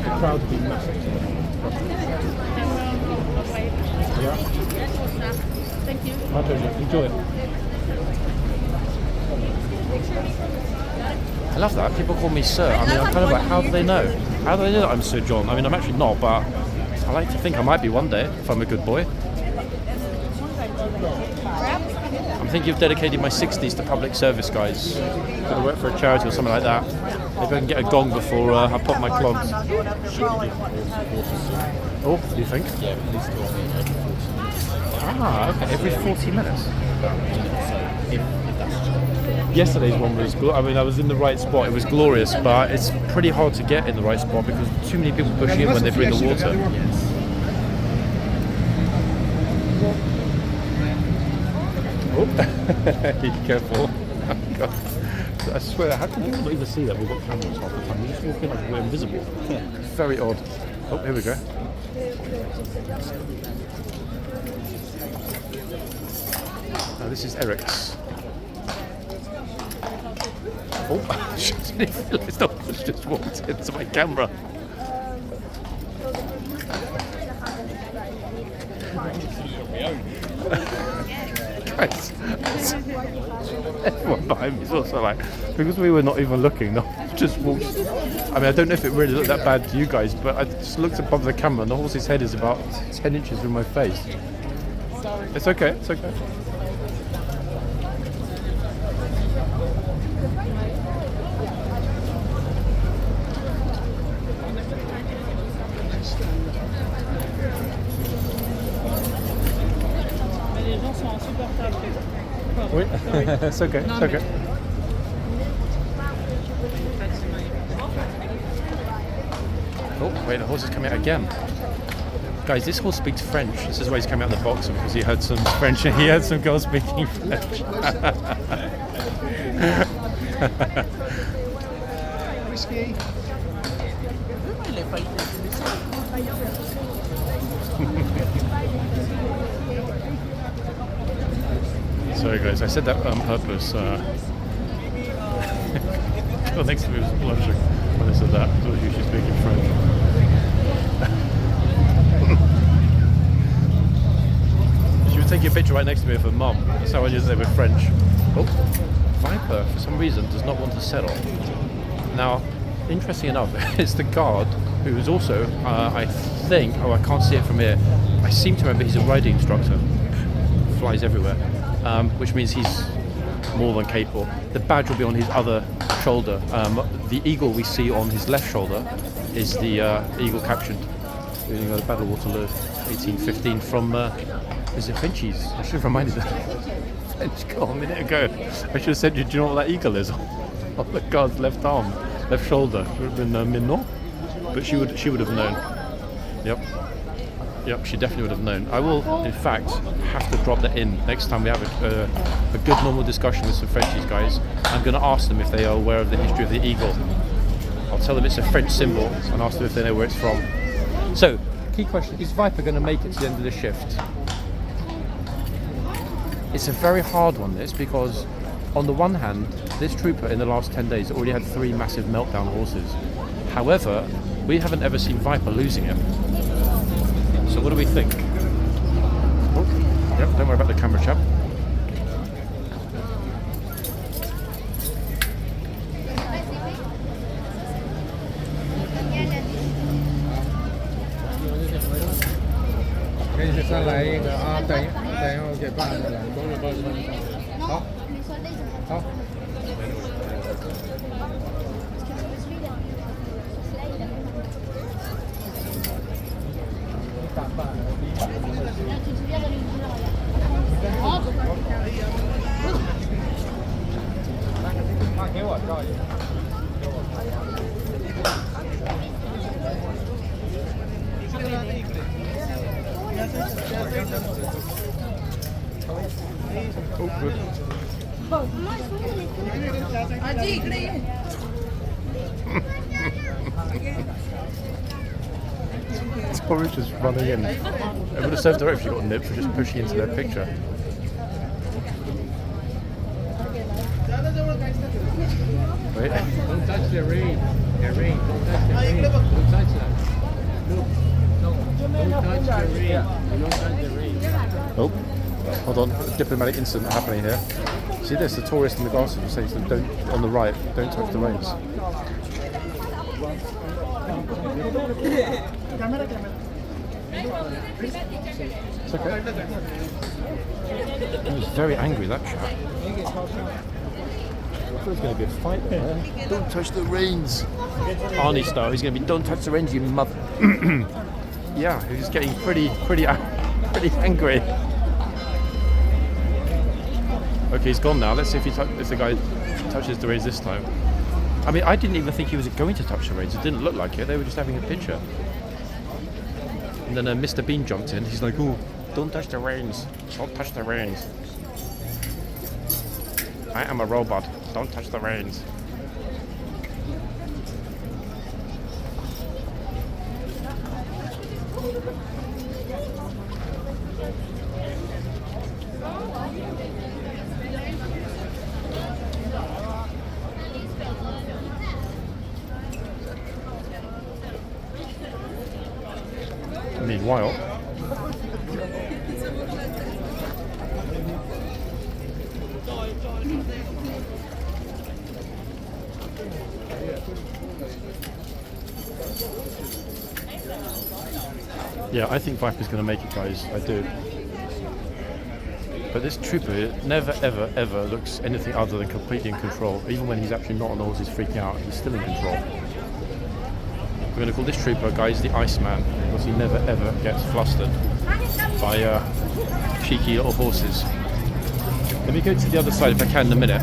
The crowd will be massive today. Yeah? Thank you. My pleasure. Enjoy it. I love that. People call me Sir. I mean, I'm kind of like, how do they know? How do they know that I'm Sir John? I mean, I'm actually not, but I like to think I might be one day if I'm a good boy. I'm thinking of dedicating my 60s to public service, guys. I'm going to work for a charity or something like that. Maybe I can get a gong before I pop my clogs. Oh, do you think? Yeah, at least Ah, okay, every 40 minutes. if that's Yesterday's one was, I mean, I was in the right spot. It was glorious, but it's pretty hard to get in the right spot because too many people pushing in when they bring the water. Oh, be careful. Oh, God. I swear, how can people not even see that we've got cameras half the time? We just walk in like we're invisible. Very odd. Oh, here we go. Now this is Eric's. Oh, I didn't realise that was just walked into my camera. Guys, everyone behind me is also like, because we were not even looking, just walked. I mean, I don't know if it really looked that bad to you guys, but I just looked above the camera and the horse's head is about 10 inches from my face. It's okay, it's okay. Oui, it's okay, it's okay. Oh, wait, the horse is coming out again. Guys, this horse speaks French. This is why he's coming out of the box, because he heard some French and he heard some girls speaking French. Whiskey. Sorry guys, I said that on purpose. Girl next to me was blushing when I said that. I thought she was speaking French. She would take a picture right next to me of her mum. That's how I just say with French. Oh, Viper, for some reason, does not want to settle. Now, interesting enough, it's the guard who is also, I think, oh, I can't see it from here. I seem to remember he's a riding instructor. Flies everywhere. Which means he's more than capable. The badge will be on his other shoulder. The eagle we see on his left shoulder is the eagle captured Reading the Battle of Waterloo, 1815 from, is it Frenchies? I should have reminded you. French girl a minute ago. I should have said, do you know what that eagle is? On the guard's left arm, left shoulder. It would have been Minon, but she would have known. Yep, she definitely would have known. I will, in fact, have to drop that in next time we have a good normal discussion with some Frenchies guys. I'm going to ask them if they are aware of the history of the eagle. I'll tell them it's a French symbol and ask them if they know where it's from. So, key question, is Viper going to make it to the end of the shift? It's a very hard one, this, because on the one hand, this trooper in the last 10 days already had 3 massive meltdown horses. However, we haven't ever seen Viper losing him. So what do we think? Oh, yep, don't worry about the camera, chap. Probably just running in. It would have served her if she got nipped for just pushing into their picture. Wait. Don't touch the ring. The ring. Don't touch the ring. Don't touch that. Look. No. Don't touch the ring. Don't touch the ring. Oh, hold on. A diplomatic incident happening here. See this? The tourist in the glasses was saying to them, don't, on the right, don't touch the reins. It's okay. He was very angry, that chap. I thought it was going to be a fight there. Don't touch the reins. Arnie style, he's going to be, don't touch the reins, you mother. Yeah, he's getting pretty angry. Okay, he's gone now. Let's see if the guy touches the reins this time. I mean, I didn't even think he was going to touch the reins. It didn't look like it. They were just having a picture. And then Mr. Bean jumped in. He's like, "Oh, don't touch the reins. Don't touch the reins. I am a robot. Don't touch the reins." Meanwhile, yeah, I think Viper's going to make it, guys. I do. But this trooper never, ever, ever looks anything other than completely in control. Even when he's actually not on the horse, he's freaking out. He's still in control. We're going to call this trooper, guys, the Iceman, because he never, ever gets flustered by cheeky little horses. Let me go to the other side if I can in a minute.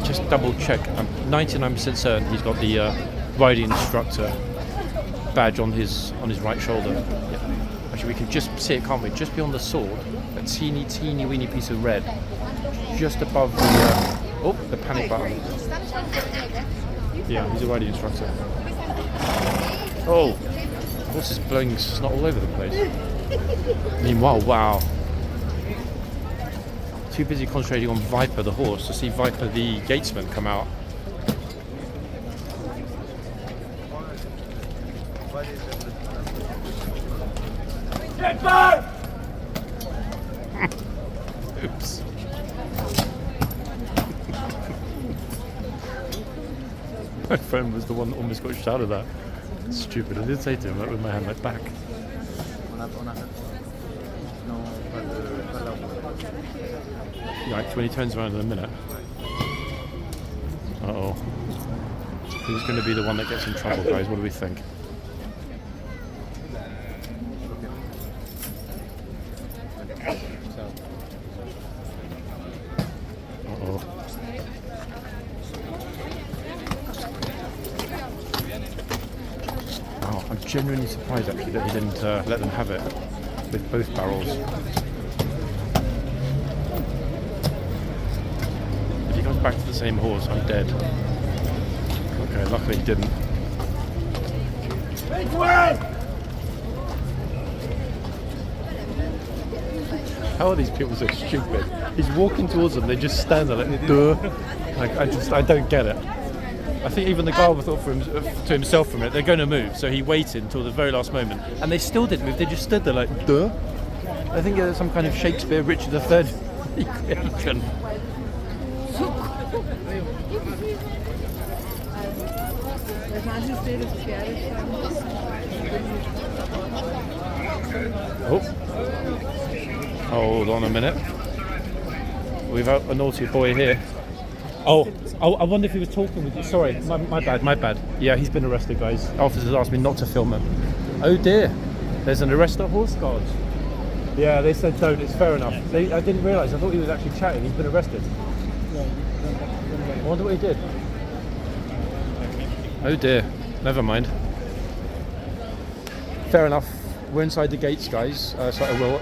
Just double check. I'm 99% certain he's got the riding instructor badge on his right shoulder. Yeah. Actually, we can just see it, can't we? Just beyond the sword, a teeny weeny piece of red, just above the panic button. Yeah, he's a riding instructor. Oh, the horse is blowing snot all over the place. Meanwhile, wow. Too busy concentrating on Viper the horse to see Viper the gatesman come out. Get back! Oops. My friend was the one that almost got shouted at. Stupid. I did say to him, like, with my hand like back. Right, when he turns around in a minute. Uh-oh. Who's going to be the one that gets in trouble, guys? What do we think? Wow, I'm genuinely surprised actually that he didn't let them have it with both barrels. If he comes back to the same horse, I'm dead. Okay, luckily he didn't. How are these people so stupid? He's walking towards them, they just stand there like, duh. Like, I don't get it. I think even the guy thought to himself from it, they're going to move, so he waited until the very last moment, and they still didn't move. They just stood there like, duh. I think it's some kind of Shakespeare Richard III equation. Oh, hold on a minute. We've got a naughty boy here. Oh, I wonder if he was talking with you. Sorry, my bad. Yeah, he's been arrested, guys. Officers asked me not to film him. Oh dear, there's an arrest at Horse Guards. Yeah, they said don't, it's fair enough. I didn't realise, I thought he was actually chatting. He's been arrested. I wonder what he did. Oh dear, never mind. Fair enough. We're inside the gates, guys, so I will,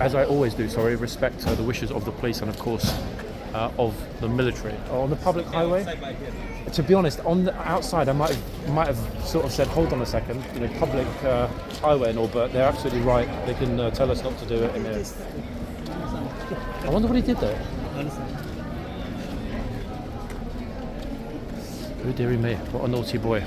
as I always do, respect the wishes of the police and, of course, of the military. On the public highway, to be honest, on the outside, I might have sort of said, hold on a second, public highway and all, but they're absolutely right. They can tell us not to do it in here. I wonder what he did there. Oh dearie me, what a naughty boy.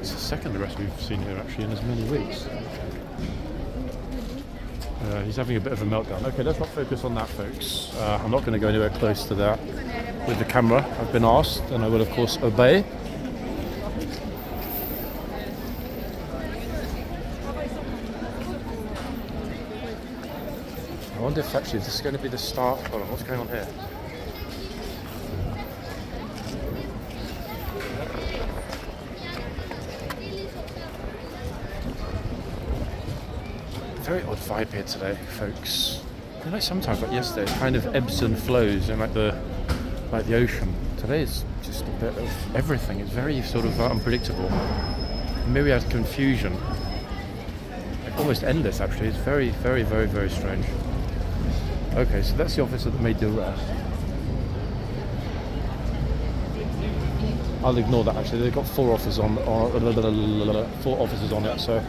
It's the second arrest we've seen here actually in as many weeks. He's having a bit of a meltdown. Okay, let's not focus on that, folks. I'm not going to go anywhere close to that with the camera. I've been asked, and I will of course obey. I wonder if actually this is going to be the start. Hold on, what's going on here? Very odd vibe here today, folks. Like sometimes, like yesterday, it kind of ebbs and flows in like the ocean. Today is just a bit of everything. It's very sort of unpredictable. Myriad confusion. Like almost endless, actually. It's very, very, very, very strange. Okay, so that's the officer that made the arrest. I'll ignore that. Actually, they've got four officers on it. So.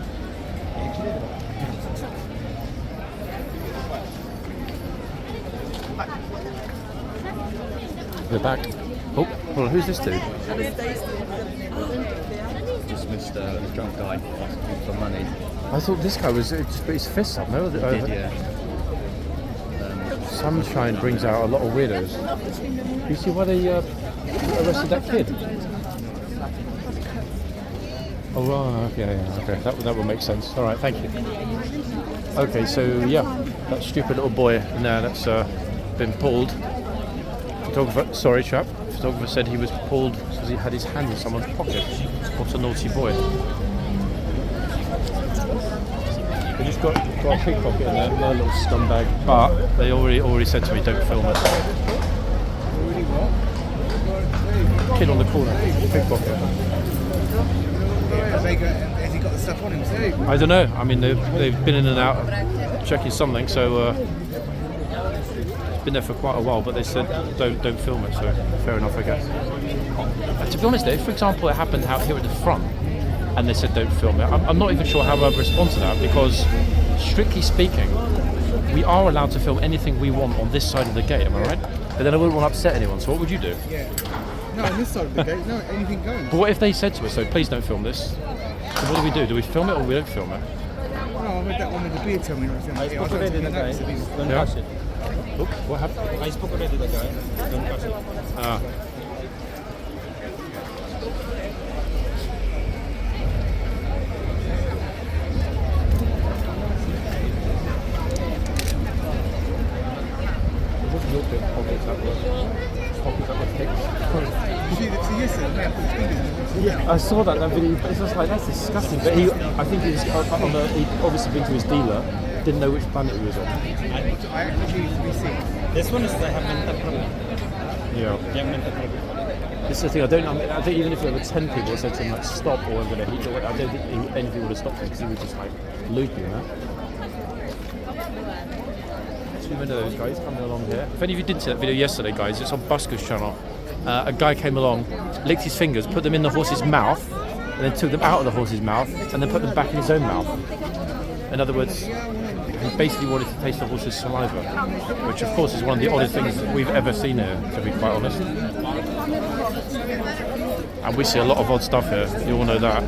We're back. Oh, hold on, who's this dude? Just missed a drunk guy asking for money. I thought this guy was just put his fists up. No, He did, yeah. Sunshine brings out a lot of weirdos. You see why they arrested that kid? Oh, right, okay, that would make sense. All right, thank you. Okay, so yeah, that stupid little boy now that's been pulled. Photographer, sorry chap, photographer said he was pulled because he had his hand in someone's pocket. What a naughty boy. He just got a pickpocket in there, another little scumbag. But they already said to me, don't film it. Kid on the corner, pickpocket. Has he got the stuff on him too? I don't know. I mean, they've been in and out checking something, so it's been there for quite a while. But they said don't film it, so fair enough, I guess. To be honest, if for example it happened out here at the front, and they said don't film it, I'm not even sure how I'd respond to that, because strictly speaking, we are allowed to film anything we want on this side of the gate. Am I right? But then I wouldn't want to upset anyone. So what would you do? Yeah. No, on this side of the gate, no, anything going. But what if they said to us, so please don't film this? So what do? Do we film it or we don't film it? No, I read that one with the beer tell me not to film it. I don't think that Don't touch it. Oh, what happened? I spoke already to the guy. Don't touch it. Ah. What's your bit pockets that was? Pockets that were picked? Yeah, I saw that video, but it's just like, that's disgusting. But I think he'd obviously been to his dealer, didn't know which planet he was on. I actually choose to be seen. This one is I have mental problem. Yeah. This is the thing. I think even if there were 10 people that said to him like stop or I'm going to hit your way, I don't think any people would have stopped him because he was just like looping, you know. Two of those guys coming along here. If any of you didn't see that video yesterday, guys, it's on Busker's channel. A guy came along, licked his fingers, put them in the horse's mouth, and then took them out of the horse's mouth, and then put them back in his own mouth. In other words, he basically wanted to taste the horse's saliva, which of course is one of the oddest things we've ever seen here, to be quite honest. And we see a lot of odd stuff here, you all know that.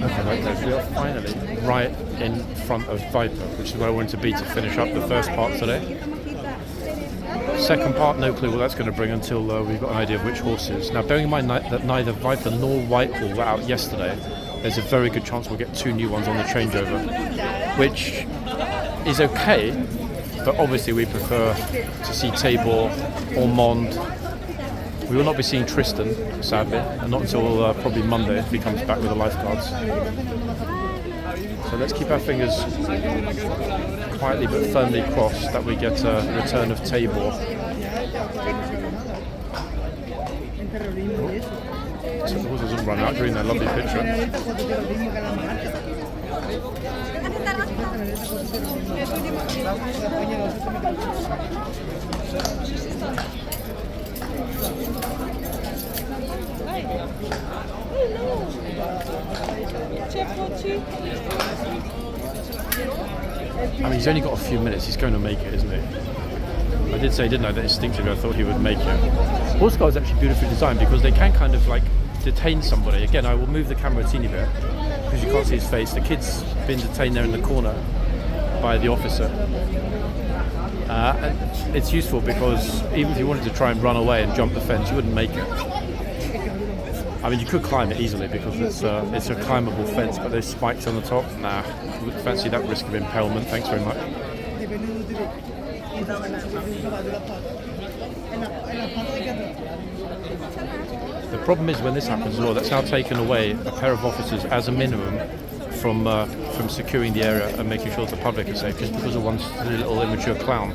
Okay, right, guys, we are finally right in front of Viper, which is where I wanted to be to finish up the first part today. Second part, no clue what that's going to bring until we've got an idea of which horses. Now, bearing in mind that neither Viper nor Whitehall were out yesterday, there's a very good chance we'll get 2 new ones on the changeover, which is okay, but obviously we prefer to see Tabor, Ormond. We will not be seeing Tristan, sadly, and not until probably Monday if he comes back with the lifeguards. So let's keep our fingers quietly but firmly crossed that we get a return of Tabor. So the horse doesn't run out during that lovely picture. I mean, he's only got a few minutes. He's going to make it, isn't he? I did say, didn't I, that instinctively I thought he would make it. Horseguards are actually beautifully designed because they can kind of like detain somebody. Again, I will move the camera a teeny bit because you can't see his face. The kid's been detained there in the corner by the officer. And it's useful because even if you wanted to try and run away and jump the fence, you wouldn't make it. I mean, you could climb it easily because it's a climbable fence, but those spikes on the top, nah, wouldn't fancy that risk of impalement, thanks very much. The problem is when this happens as well, that's now taken away a pair of officers as a minimum from securing the area and making sure that the public is safe, just because of one silly little immature clown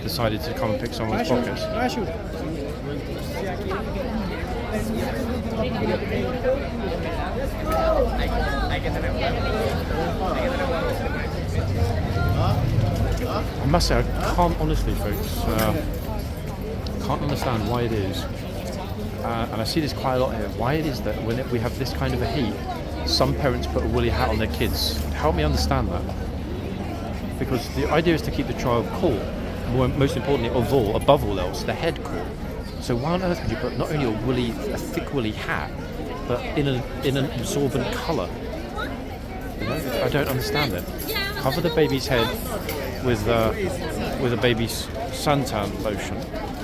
decided to come and pick someone's pockets. I must say, I can't honestly, folks, can't understand why it is, and I see this quite a lot here, why it is that when we have this kind of a heat, some parents put a woolly hat on their kids. Help me understand that. Because the idea is to keep the child cool, most importantly, above all else, the head cool. So why on earth would you put not only a thick woolly hat, but in an absorbent colour? You know, I don't understand it. Cover the baby's head with a baby's suntan lotion,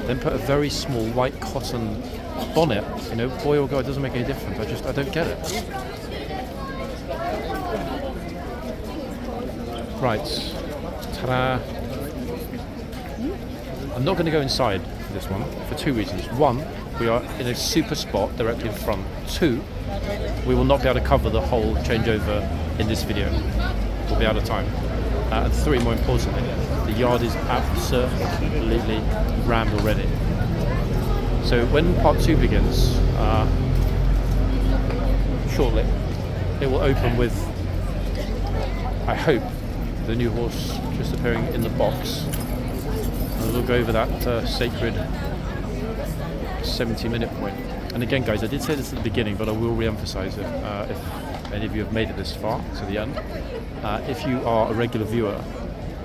then put a very small white cotton bonnet. You know, boy or girl, it doesn't make any difference. I don't get it. Right, ta-da! I'm not going to go inside for this one for 2 reasons. One, we are in a super spot directly in front. 2, we will not be able to cover the whole changeover in this video. We'll be out of time. And 3, more importantly, the yard is absolutely rammed already. So when part 2 begins, shortly, it will open with, I hope, the new horse just appearing in the box. And we'll go over that sacred 70-minute point. And again, guys, I did say this at the beginning, but I will re-emphasize it if any of you have made it this far to the end. If you are a regular viewer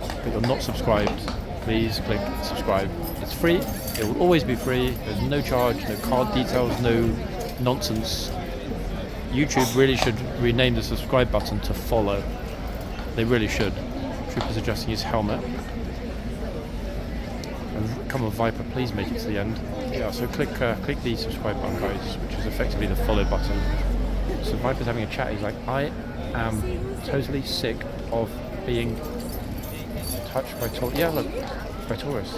but you're not subscribed, please click subscribe. It's free. It will always be free. There's no charge, no card details, no nonsense. YouTube really should rename the subscribe button to follow. They really should. Trooper's adjusting his helmet. And come on, Viper, please make it to the end. Yeah, so click the subscribe button, guys, which is effectively the follow button. So Viper's having a chat. He's like, I am totally sick of being touched by by tourists.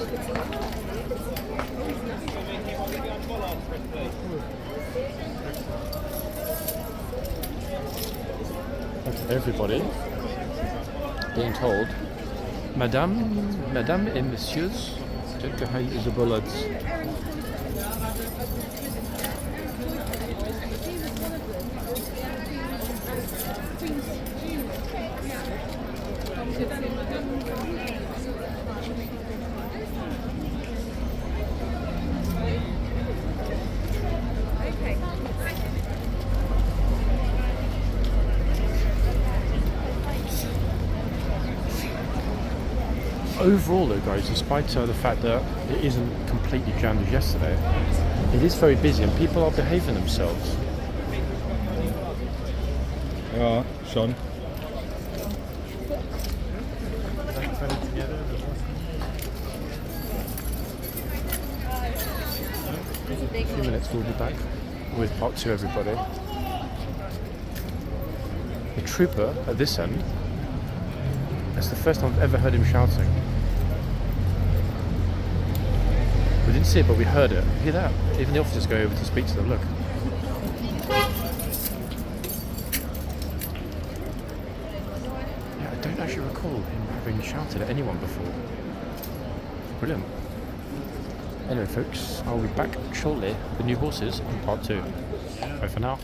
Okay, everybody being told, Madame et Messieurs, get behind the bullets. Overall though guys, despite the fact that it isn't completely jammed as yesterday, it is very busy and people are behaving themselves. Ja, schon. In a few minutes we'll be back with part 2 everybody. The trooper at this end, that's the first time I've ever heard him shouting. We didn't see it but we heard it. Hear that? Even the officers go over to speak to them, look. Yeah, I don't actually recall him having shouted at anyone before. Brilliant. Anyway folks, I'll be back shortly with new horses in part 2. Bye for now.